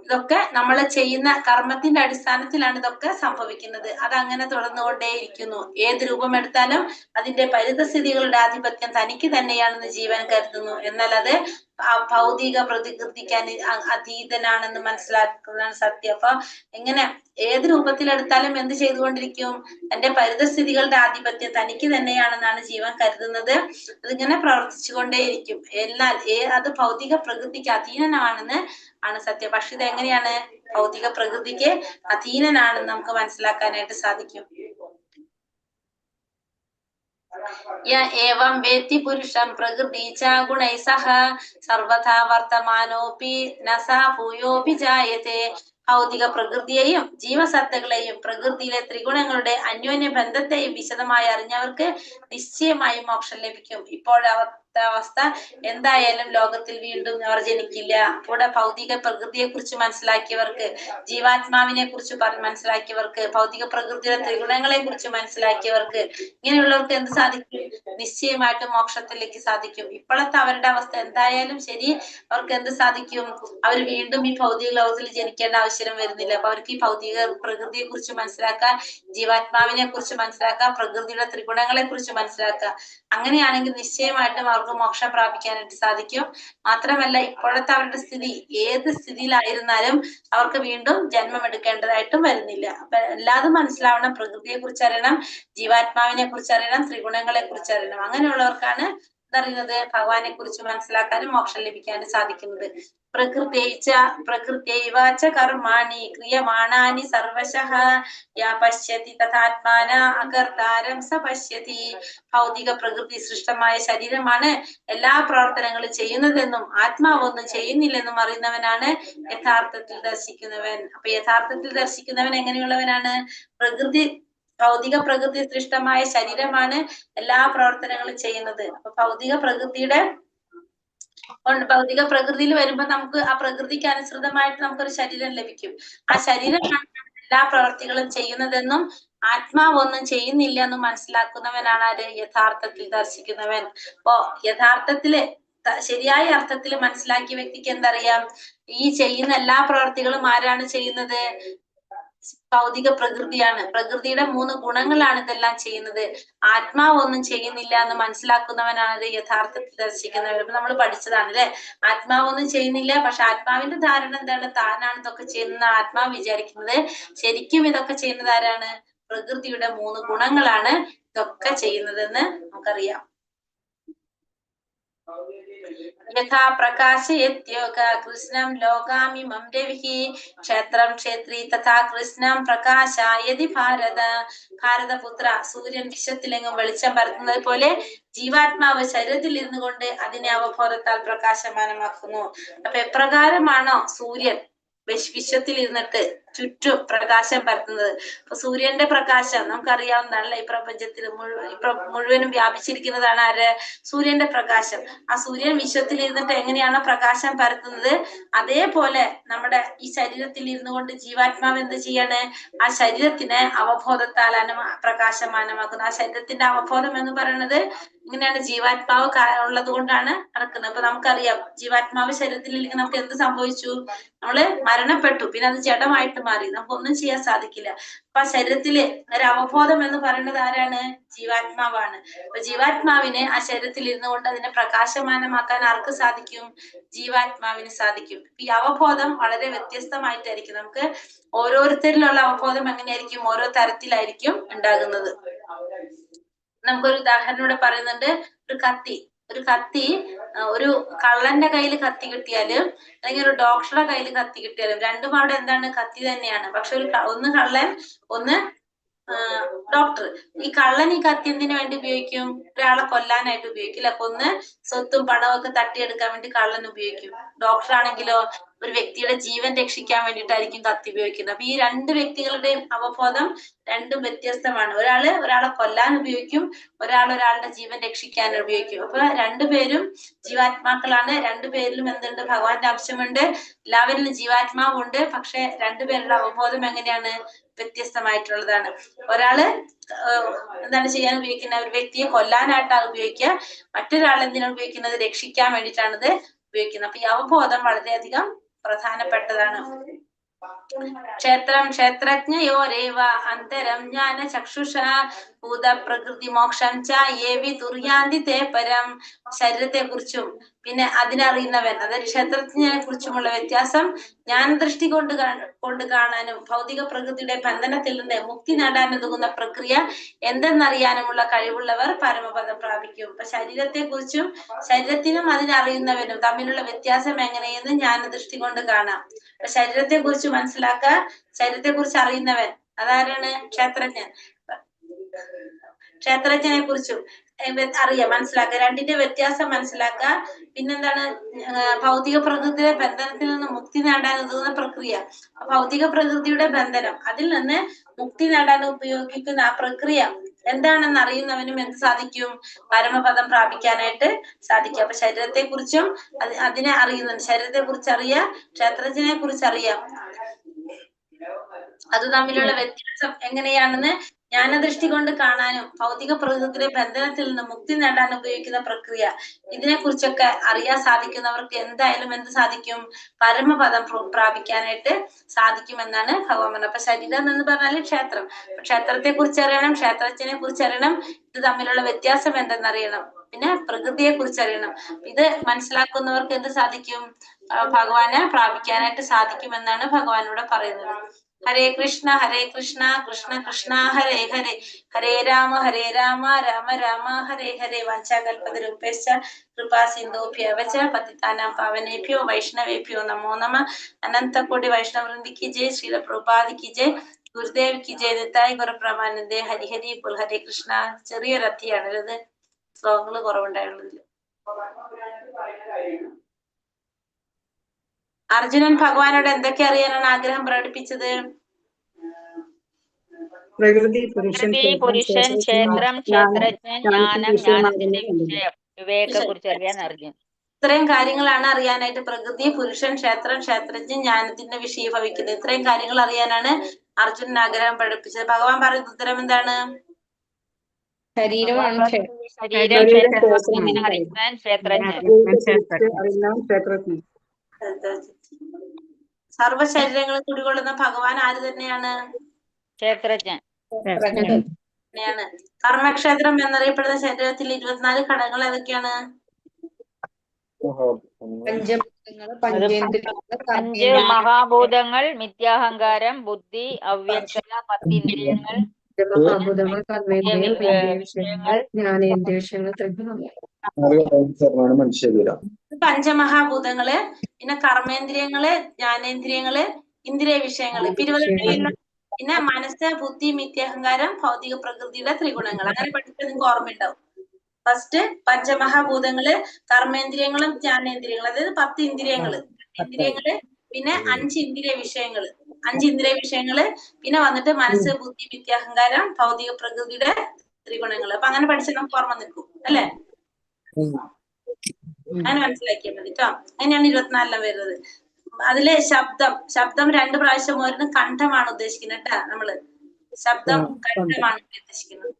ഇതൊക്കെ നമ്മൾ ചെയ്യുന്ന കർമ്മത്തിന്റെ അടിസ്ഥാനത്തിലാണ് ഇതൊക്കെ സംഭവിക്കുന്നത്. അതങ്ങനെ തുടർന്നുകൊണ്ടേയിരിക്കുന്നു. ഏത് രൂപമെടുത്താലും അതിന്റെ പരിതസ്ഥിതികളുടെ ആധിപത്യം തനിക്ക് തന്നെയാണെന്ന് ജീവൻ കരുതുന്നു. എന്നാൽ അത് ഭൗതിക പ്രതികൃതിക്ക് അതീതനാണെന്ന് മനസ്സിലാക്കുന്നതാണ് സത്യം. അപ്പൊ എങ്ങനെ ഏത് രൂപത്തിലെടുത്താലും എന്ത് ചെയ്തുകൊണ്ടിരിക്കും? തന്റെ പരിതസ്ഥിതികളുടെ ആധിപത്യം തനിക്ക് തന്നെയാണെന്നാണ് ജീവൻ കരുതുന്നത്. അതിങ്ങനെ പ്രവർത്തിച്ചുകൊണ്ടേയിരിക്കും. എന്നാൽ അത് ഭൗതിക പ്രകൃതിക്ക് അധീനനാണെന്ന് ആണ് സത്യം. പക്ഷെ ഇത് എങ്ങനെയാണ്? ഭൗതിക പ്രകൃതിക്ക് അധീനനാണെന്ന് നമുക്ക് മനസ്സിലാക്കാനായിട്ട് സാധിക്കും. ഏവം വേത്തി പുരുഷം പ്രകൃതി ച ഗുണൈ സഹ സർവഥാ വർത്തമാനോപി നസാ ഭൂയോപി ജായത്തെ. ഭൗതിക പ്രകൃതിയെയും ജീവസത്തകളെയും പ്രകൃതിയിലെ ത്രിഗുണങ്ങളുടെ അന്യോന്യ ബന്ധത്തെയും വിശദമായി അറിഞ്ഞവർക്ക് നിശ്ചയമായും മോക്ഷം ലഭിക്കും. അവസ്ഥ എന്തായാലും ലോകത്തിൽ വീണ്ടും അവർ ജനിക്കില്ല. ഇവിടെ ഭൗതിക പ്രകൃതിയെ കുറിച്ച് മനസ്സിലാക്കിയവർക്ക്, ജീവാത്മാവിനെ കുറിച്ച് മനസ്സിലാക്കിയവർക്ക്, ഭൗതിക പ്രകൃതിയുടെ ത്രിഗുണങ്ങളെ കുറിച്ച് മനസ്സിലാക്കിയവർക്ക്, ഇങ്ങനെയുള്ളവർക്ക് എന്ത് സാധിക്കും? നിശ്ചയമായിട്ടും മോക്ഷത്തിലേക്ക് സാധിക്കും. ഇപ്പോഴത്തെ അവരുടെ അവസ്ഥ എന്തായാലും ശരി, അവർക്ക് എന്ത് സാധിക്കും? അവർ വീണ്ടും ഈ ഭൗതിക ലോകത്തിൽ ജനിക്കേണ്ട ആവശ്യം വരുന്നില്ല. അപ്പൊ അവർക്ക് ഈ ഭൗതിക പ്രകൃതിയെ കുറിച്ച് മനസ്സിലാക്കാം, ജീവാത്മാവിനെ കുറിച്ച് മനസ്സിലാക്കാം, പ്രകൃതിയുടെ ത്രിഗുണങ്ങളെ കുറിച്ച് മനസ്സിലാക്കാം. അങ്ങനെയാണെങ്കിൽ നിശ്ചയമായിട്ടും അവർക്ക് മോക്ഷം പ്രാപിക്കാനായിട്ട് സാധിക്കും. മാത്രമല്ല, ഇപ്പോഴത്തെ അവരുടെ സ്ഥിതി ഏത് സ്ഥിതിയിലായിരുന്നാലും അവർക്ക് വീണ്ടും ജന്മം എടുക്കേണ്ടതായിട്ടും വരുന്നില്ല. അപ്പൊ എല്ലാതും മനസ്സിലാവണം. പ്രകൃതിയെ കുറിച്ച് അറിയണം, ജീവാത്മാവിനെ കുറിച്ച് അറിയണം, ത്രിഗുണങ്ങളെ കുറിച്ച് അറിയണം. അങ്ങനെയുള്ളവർക്കാണ് എന്തറിയുന്നത്? ഭഗവാനെ കുറിച്ച് മനസ്സിലാക്കാനും മോക്ഷം ലഭിക്കാനും സാധിക്കുന്നത്. പ്രകൃത്യൈവാച കർമാണി ക്രിയമാണാനി സർവശഃ യാ പശ്യതി തഥാത്മാന അകർത്താരം സ പശ്യതി. ഭൗതിക പ്രകൃതി സൃഷ്ടമായ ശരീരമാണ് എല്ലാ പ്രവർത്തനങ്ങളും ചെയ്യുന്നതെന്നും ആത്മാവൊന്നും ചെയ്യുന്നില്ലെന്നും അറിയുന്നവനാണ് യഥാർത്ഥത്തിൽ ദർശിക്കുന്നവൻ. അപ്പൊ യഥാർത്ഥത്തിൽ ദർശിക്കുന്നവൻ എങ്ങനെയുള്ളവനാണ്? ഭൗതിക പ്രകൃതി സൃഷ്ടമായ ശരീരമാണ് എല്ലാ പ്രവർത്തനങ്ങളും ചെയ്യുന്നത്. അപ്പൊ ഭൗതിക പ്രകൃതിയുടെ ഭൗതിക പ്രകൃതിയിൽ വരുമ്പോൾ നമുക്ക് ആ പ്രകൃതിക്ക് അനുസൃതമായിട്ട് നമുക്കൊരു ശരീരം ലഭിക്കും. ആ ശരീരമാണ് എല്ലാ പ്രവർത്തികളും ചെയ്യുന്നതെന്നും ആത്മാവ് ഒന്നും ചെയ്യുന്നില്ല എന്നും മനസ്സിലാക്കുന്നവനാണ് ആര്? യഥാർത്ഥത്തിൽ ദർശിക്കുന്നവൻ. അപ്പോ യഥാർത്ഥത്തില് ശരിയായ അർത്ഥത്തിൽ മനസ്സിലാക്കിയ വ്യക്തിക്ക് എന്തറിയാം? ഈ ചെയ്യുന്ന എല്ലാ പ്രവർത്തികളും ആരാണ് ചെയ്യുന്നത്? ഭൗതിക പ്രകൃതിയാണ്. പ്രകൃതിയുടെ 3 ഗുണങ്ങളാണ് ഇതെല്ലാം ചെയ്യുന്നത്. ആത്മാവ് ഒന്നും ചെയ്യുന്നില്ല എന്ന് മനസ്സിലാക്കുന്നവനാണ് യഥാർത്ഥത്തിൽ ദർശിക്കുന്നവൻ. ഇപ്പൊ നമ്മൾ പഠിച്ചതാണ് അല്ലെ, ആത്മാവ് ഒന്നും ചെയ്യുന്നില്ല. പക്ഷെ ആത്മാവിന്റെ ധാരണ എന്താണ്? താനാണ് ഇതൊക്കെ ചെയ്യുന്ന ആത്മാവ് വിചാരിക്കുന്നത്. ശരിക്കും ഇതൊക്കെ ചെയ്യുന്നത് ആരാണ്? പ്രകൃതിയുടെ 3 ഗുണങ്ങളാണ് ഇതൊക്കെ ചെയ്യുന്നതെന്ന് നമുക്കറിയാം. യഥാ പ്രകാശയത്യോഗ കൃഷ്ണം ലോകാമിമം രവിഹി ക്ഷേത്രം ക്ഷേത്രി തഥാ കൃഷ്ണം പ്രകാശയതി ഭാരതപുത്ര. സൂര്യൻ വിശ്വത്തിലെങ്ങും വെളിച്ചം പരത്തുന്നത് പോലെ ജീവാത്മാവ് ശരീരത്തിൽ ഇരുന്നു കൊണ്ട് അതിനെ അവബോധത്താൽ പ്രകാശമാനമാക്കുന്നു. അപ്പൊ എപ്രകാരമാണോ സൂര്യൻ വിശ്വത്തിൽ ഇരുന്നിട്ട് ചുറ്റും പ്രകാശം പരത്തുന്നത്? അപ്പൊ സൂര്യന്റെ പ്രകാശം നമുക്കറിയാവുന്നതാണല്ലോ. ഈ പ്രപഞ്ചത്തിൽ മുഴുവനും വ്യാപിച്ചിരിക്കുന്നതാണ് ആര്? സൂര്യന്റെ പ്രകാശം. ആ സൂര്യൻ വിശ്വത്തിൽ ഇരുന്നിട്ട് എങ്ങനെയാണോ പ്രകാശം പരത്തുന്നത്, അതേപോലെ നമ്മുടെ ഈ ശരീരത്തിൽ ഇരുന്നു കൊണ്ട് ജീവാത്മാവ് എന്ത് ചെയ്യാണ്? ആ ശരീരത്തിനെ അവബോധത്താൽ പ്രകാശമാനമാക്കുന്നു. ആ ശരീരത്തിന്റെ അവബോധം എന്ന് പറയുന്നത് ഇങ്ങനെയാണ്, ജീവാത്മാവ് ഉള്ളത് കൊണ്ടാണ് നടക്കുന്നത്. അപ്പൊ നമുക്കറിയാം, ജീവാത്മാവ് ശരീരത്തിലില്ലെങ്കിൽ നമുക്ക് എന്ത് സംഭവിച്ചു? നമ്മള് മരണപ്പെട്ടു. പിന്നെ അത് ജഡമായിട്ട് മാറി. നമുക്കൊന്നും ചെയ്യാൻ സാധിക്കില്ല. അപ്പൊ ആ ശരീരത്തില് ഒരു അവബോധം എന്ന് പറയുന്നത് ആരാണ്? ജീവാത്മാവാണ്. അപ്പൊ ജീവാത്മാവിന് ആ ശരീരത്തിൽ ഇരുന്നു കൊണ്ട് അതിനെ പ്രകാശമാനമാക്കാൻ ആർക്ക് സാധിക്കും? ജീവാത്മാവിന് സാധിക്കും. ഈ അവബോധം വളരെ വ്യത്യസ്തമായിട്ടായിരിക്കും. നമുക്ക് ഓരോരുത്തരിലുള്ള അവബോധം എങ്ങനെയായിരിക്കും? ഓരോ തരത്തിലായിരിക്കും ഉണ്ടാകുന്നത്. നമുക്കൊരു ഉദാഹരണം ഇവിടെ പറയുന്നുണ്ട്. ഒരു കത്തി ഒരു കള്ളന്റെ കയ്യിൽ കത്തി കിട്ടിയാല്, അല്ലെങ്കിൽ ഒരു ഡോക്ടറുടെ കയ്യിൽ കത്തി കിട്ടിയാലും രണ്ടും അവിടെ എന്താണ്? കത്തി തന്നെയാണ്. പക്ഷെ ഒന്ന് കള്ളൻ, ഒന്ന് ഡോക്ടർ. ഈ കള്ളൻ ഈ കത്തി എന്തിനു വേണ്ടി ഉപയോഗിക്കും? ഒരാളെ കൊല്ലാനായിട്ട് ഉപയോഗിക്കില്ല. കൊന്ന് സ്വത്തും പണവും ഒക്കെ തട്ടിയെടുക്കാൻ വേണ്ടി കള്ളൻ ഉപയോഗിക്കും. ഡോക്ടർ ആണെങ്കിലോ ഒരു വ്യക്തിയുടെ ജീവൻ രക്ഷിക്കാൻ വേണ്ടിയിട്ടായിരിക്കും കത്തി ഉപയോഗിക്കുന്നത്. അപ്പൊ ഈ 2 വ്യക്തികളുടെയും അവബോധം രണ്ടും വ്യത്യസ്തമാണ്. ഒരാളെ കൊല്ലാൻ ഉപയോഗിക്കും, ഒരാളുടെ ജീവൻ രക്ഷിക്കാൻ ഉപയോഗിക്കും. അപ്പൊ രണ്ടുപേരും ജീവാത്മാക്കളാണ്. രണ്ടുപേരിലും എന്തുണ്ട്? ഭഗവാന്റെ അംശമുണ്ട്. എല്ലാവരിലും ജീവാത്മാവുണ്ട്. പക്ഷെ രണ്ടുപേരുടെ അവബോധം എങ്ങനെയാണ്? വ്യത്യസ്തമായിട്ടുള്ളതാണ്. ഒരാള് എന്താണ് ചെയ്യാൻ ഉപയോഗിക്കുന്നത്? ഒരു വ്യക്തിയെ കൊല്ലാനായിട്ടാണ് ഉപയോഗിക്കുക. മറ്റൊരാൾ എന്തിനാണ് ഉപയോഗിക്കുന്നത്? രക്ഷിക്കാൻ വേണ്ടിയിട്ടാണ് ഇത് ഉപയോഗിക്കുന്നത്. അപ്പൊ ഈ അവബോധം വളരെയധികം പ്രധാനപ്പെട്ടതാണ്. ക്ഷേത്രം ക്ഷേത്രജ്ഞയോരേവ അന്തരം ജ്ഞാന ചക്ഷുഷ ഭൂത പ്രകൃതി മോക്ഷം ച ഏവി തുര്യാന്തി തേ പരം. ശരീരത്തെ കുറിച്ചും പിന്നെ അതിനറിയുന്നവൻ, അതായത് ക്ഷേത്രജ്ഞനെ കുറിച്ചുമുള്ള വ്യത്യാസം ജ്ഞാനദൃഷ്ടി കൊണ്ട് കാണാനും ഭൗതിക പ്രകൃതിയുടെ ബന്ധനത്തിൽ നിന്ന് മുക്തി നേടാനുതകുന്ന പ്രക്രിയ എന്തെന്നറിയാനുമുള്ള കഴിവുള്ളവർ പരമപദം പ്രാപിക്കും. അപ്പൊ ശരീരത്തെ കുറിച്ചും ശരീരത്തിനും അതിനറിയുന്നവനും തമ്മിലുള്ള വ്യത്യാസം എങ്ങനെയെന്ന് ജ്ഞാനദൃഷ്ടി കൊണ്ട് കാണാം. അപ്പൊ ശരീരത്തെ കുറിച്ച് മനസ്സിലാക്കുക, ശരീരത്തെ കുറിച്ച് അറിയുന്നവൻ അതാരാണ്? ക്ഷേത്രജ്ഞൻ. ക്ഷേത്രജ്ഞനെ കുറിച്ചും അറിയാം, മനസ്സിലാക്കുക. രണ്ടിന്റെ വ്യത്യാസം മനസ്സിലാക്കുക. പിന്നെന്താണ്? ഭൗതിക പ്രകൃതിയുടെ ബന്ധനത്തിൽ നിന്ന് മുക്തി നേടാൻ ഉതകുന്ന പ്രക്രിയ. ഭൗതിക പ്രകൃതിയുടെ ബന്ധനം, അതിൽ നിന്ന് മുക്തി നേടാൻ ഉപയോഗിക്കുന്ന ആ പ്രക്രിയ എന്താണെന്ന് അറിയുന്നവനും എന്ത് സാധിക്കും? പരമപദം പ്രാപിക്കാനായിട്ട് സാധിക്കും. അപ്പൊ ശരീരത്തെ കുറിച്ചും അതിനെ അറിയുന്നുണ്ട്. ശരീരത്തെ കുറിച്ച് അറിയാം, ക്ഷേത്രജ്ഞനെ കുറിച്ച് അറിയാം. അത് തമ്മിലുള്ള വ്യത്യാസം എങ്ങനെയാണെന്ന് ജ്ഞാനദൃഷ്ടി കൊണ്ട് കാണാനും ഭൗതിക പ്രകൃതിയുടെ ബന്ധനത്തിൽ നിന്ന് മുക്തി നേടാൻ ഉപയോഗിക്കുന്ന പ്രക്രിയ, ഇതിനെ കുറിച്ചൊക്കെ അറിയാൻ സാധിക്കുന്നവർക്ക് എന്തായാലും എന്ത് സാധിക്കും? പരമപദം പ്രാപിക്കാനായിട്ട് സാധിക്കുമെന്നാണ് ഭഗവാൻ പറഞ്ഞത്. അപ്പൊ ശരീരം എന്ന് പറഞ്ഞാല് ക്ഷേത്രം. ക്ഷേത്രത്തെ കുറിച്ച് അറിയണം, ക്ഷേത്രജ്ഞനെ കുറിച്ച് അറിയണം, ഇത് തമ്മിലുള്ള വ്യത്യാസം എന്തെന്നറിയണം, പിന്നെ പ്രകൃതിയെ കുറിച്ച് അറിയണം. ഇത് മനസ്സിലാക്കുന്നവർക്ക് എന്ത് സാധിക്കും? ഭഗവാനെ പ്രാപിക്കാനായിട്ട് സാധിക്കുമെന്നാണ് ഭഗവാനോട് പറയുന്നത്. ഹരേ കൃഷ്ണ കൃഷ്ണ കൃഷ്ണ ഹരേ ഹരേ, ഹരേ രാമ രാമ രാമ ഹരേ ഹരേ. വാഞ്ചാകൽപതരൂപേശ്ച കൃപാ സിന്ധുഭ്യവ ച പതിതാനാം പാവനേഭ്യോ വൈഷ്ണവേഭ്യോ നമോ നമഃ. അനന്തകോടി വൈഷ്ണവവൃന്ദ കി ജയ്, ശ്രീല പ്രഭുപാദ് കി ജയ്, ഗുരുദേവ് കി ജയ്, നിത്തായി ഗുരുപ്രമാനന്ദേ. ഹരിഹരി ബോൽ. ഹരേ കൃഷ്ണ. ചെറിയൊരു അധ്യായാണ് ഇത്, ശ്ലോകങ്ങൾ കുറവുണ്ടായുള്ളതിൽ. അർജുനൻ ഭഗവാനോട് എന്തൊക്കെ അറിയാനാണ് ആഗ്രഹം പ്രകടിപ്പിച്ചത്? പ്രകൃതി, പുരുഷൻ, ക്ഷേത്രം, ക്ഷേത്രജ്ഞൻ, ജ്ഞാനം, ജ്ഞാനത്തിന്റെ വിഷയം, ഇവയൊക്കെ കുറിച്ച് അറിയാൻ അർജുൻ. ഇത്രയും കാര്യങ്ങളാണ് അറിയാനായിട്ട്. പ്രകൃതി, പുരുഷൻ, ക്ഷേത്രം, ക്ഷേത്രജ്ഞൻ, ജ്ഞാനത്തിന്റെ വിഷയീഭവിക്കുന്നത്. ഇത്രയും കാര്യങ്ങൾ അറിയാനാണ് അർജുനൻ ആഗ്രഹം പഠിപ്പിച്ചത്. ഭഗവാൻ പറയുന്ന ഉത്തരം എന്താണ്? ശരീരമാണ് ശരീരം ക്ഷേത്രജ്ഞൻ അറിയുന്ന ക്ഷേത്രജ്ഞൻ. സർവ്വ ശരീരങ്ങളും കുടികൊള്ളുന്ന ഭഗവാൻ ആര് തന്നെയാണ്? ക്ഷേത്രജ്ഞൻ. തന്നെയാണ്. കർമ്മക്ഷേത്രം എന്നറിയപ്പെടുന്ന ശരീരത്തിൽ 24 ഘടകങ്ങൾ ഏതൊക്കെയാണ്? പഞ്ചഭൂതങ്ങള്, പഞ്ചേന്ദ്രിയങ്ങള്, 5 മഹാഭൂതങ്ങൾ, മിഥ്യാഹങ്കാരം, ബുദ്ധി, അവ്യക്തത, 10 ഇന്ദ്രിയങ്ങൾ, മഹാഭൂതങ്ങൾ, കർമ്മേന്ദ്രിയം, ഇന്ദ്രിയ വിഷയങ്ങൾ, ജ്ഞാനേന്ദ്രിയ വിഷയങ്ങൾ, ത്രിഗുണങ്ങൾ. പഞ്ചമഹാഭൂതങ്ങള്, പിന്നെ കർമ്മേന്ദ്രിയങ്ങള്, ജ്ഞാനേന്ദ്രിയങ്ങള്, ഇന്ദ്രിയ വിഷയങ്ങള്, 20 പിന്നെ മനസ്സ്, ബുദ്ധി, മിഥ്യാഹങ്കാരം, ഭൗതിക പ്രകൃതിയുടെ ത്രിഗുണങ്ങൾ. അങ്ങനെ പഠിച്ചാൽ നിങ്ങൾക്ക് ഓർമ്മയുണ്ടാവും. ഫസ്റ്റ് പഞ്ചമഹാഭൂതങ്ങള്, കർമ്മേന്ദ്രിയങ്ങളും ജ്ഞാനേന്ദ്രിയങ്ങളും, അതായത് 10 ഇന്ദ്രിയങ്ങള്, പിന്നെ 5 ഇന്ദ്രിയ വിഷയങ്ങള്, 5 ഇന്ദ്രിയ വിഷയങ്ങള്, പിന്നെ വന്നിട്ട് മനസ്സ്, ബുദ്ധി, മിഥ്യാഹങ്കാരം, ഭൗതിക പ്രകൃതിയുടെ ത്രിഗുണങ്ങൾ. അപ്പൊ അങ്ങനെ പഠിച്ചാൽ നമുക്ക് ഓർമ്മ നിൽക്കും അല്ലെ? അങ്ങനെ മനസ്സിലാക്കിയാൽ മതി കേട്ടോ. അങ്ങനെയാണ് 24 വരുന്നത്. അതില് ശബ്ദം 2 പ്രാവശ്യം വരുന്ന കണ്ഠമാണ് ഉദ്ദേശിക്കുന്നത് കേട്ടാ. നമ്മള് ശബ്ദം കണ്ഠമാണ് ഉദ്ദേശിക്കുന്നത്.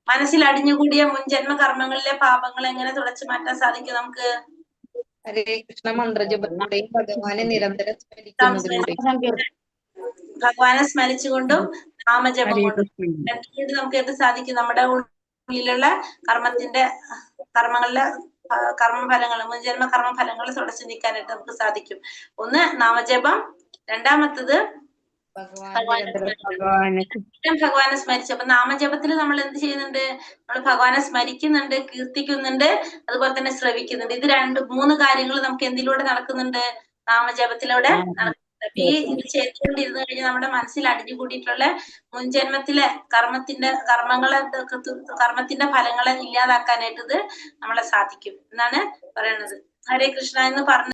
മനസ്സിൽ അടിഞ്ഞുകൂടിയ മുൻജന്മ കർമ്മങ്ങളിലെ പാപങ്ങൾ എങ്ങനെ തുടച്ചു മാറ്റാൻ സാധിക്കും നമുക്ക്? ഹരേ കൃഷ്ണ മന്ത്രജപത്തിലൂടെയും ഭഗവാനെ നിരന്തരം സ്മരിക്കുന്നതിലൂടെയും. ഭഗവാനെ സ്മരിച്ചുകൊണ്ടും നാമജപം കൊണ്ടും രണ്ടുകൂടി നമുക്ക് എന്ത് സാധിക്കും? നമ്മുടെ ഉള്ളിലുള്ള കർമ്മങ്ങളിലെ കർമ്മഫലങ്ങൾ, മുൻജന്മ കർമ്മഫലങ്ങൾ തുടച്ചു നീക്കാനായിട്ട് നമുക്ക് സാധിക്കും. ഒന്ന് നാമജപം, രണ്ടാമത്തത് ഭഗവാനെ സ്മരിച്ചു. അപ്പൊ നാമജപത്തിൽ നമ്മൾ എന്ത് ചെയ്യുന്നുണ്ട്? നമ്മൾ ഭഗവാനെ സ്മരിക്കുന്നുണ്ട്, കീർത്തിക്കുന്നുണ്ട്, അതുപോലെ തന്നെ ശ്രവിക്കുന്നുണ്ട്. ഇത് 3 കാര്യങ്ങൾ നമുക്ക് എന്തിലൂടെ നടക്കുന്നുണ്ട്? നാമജപത്തിലൂടെ നടക്കുന്നുണ്ട്. അപ്പൊ ഇത് ചെയ്തുകൊണ്ടിരുന്നു കഴിഞ്ഞാൽ നമ്മുടെ മനസ്സിൽ അടിഞ്ഞുകൂടിയിട്ടുള്ള മുൻജന്മത്തിലെ കർമ്മത്തിന്റെ ഫലങ്ങളെ ഇല്ലാതാക്കാനായിട്ട് ഇത് നമ്മളെ സാധിക്കും എന്നാണ് പറയുന്നത്. ഹരേ കൃഷ്ണ എന്ന് പറഞ്ഞ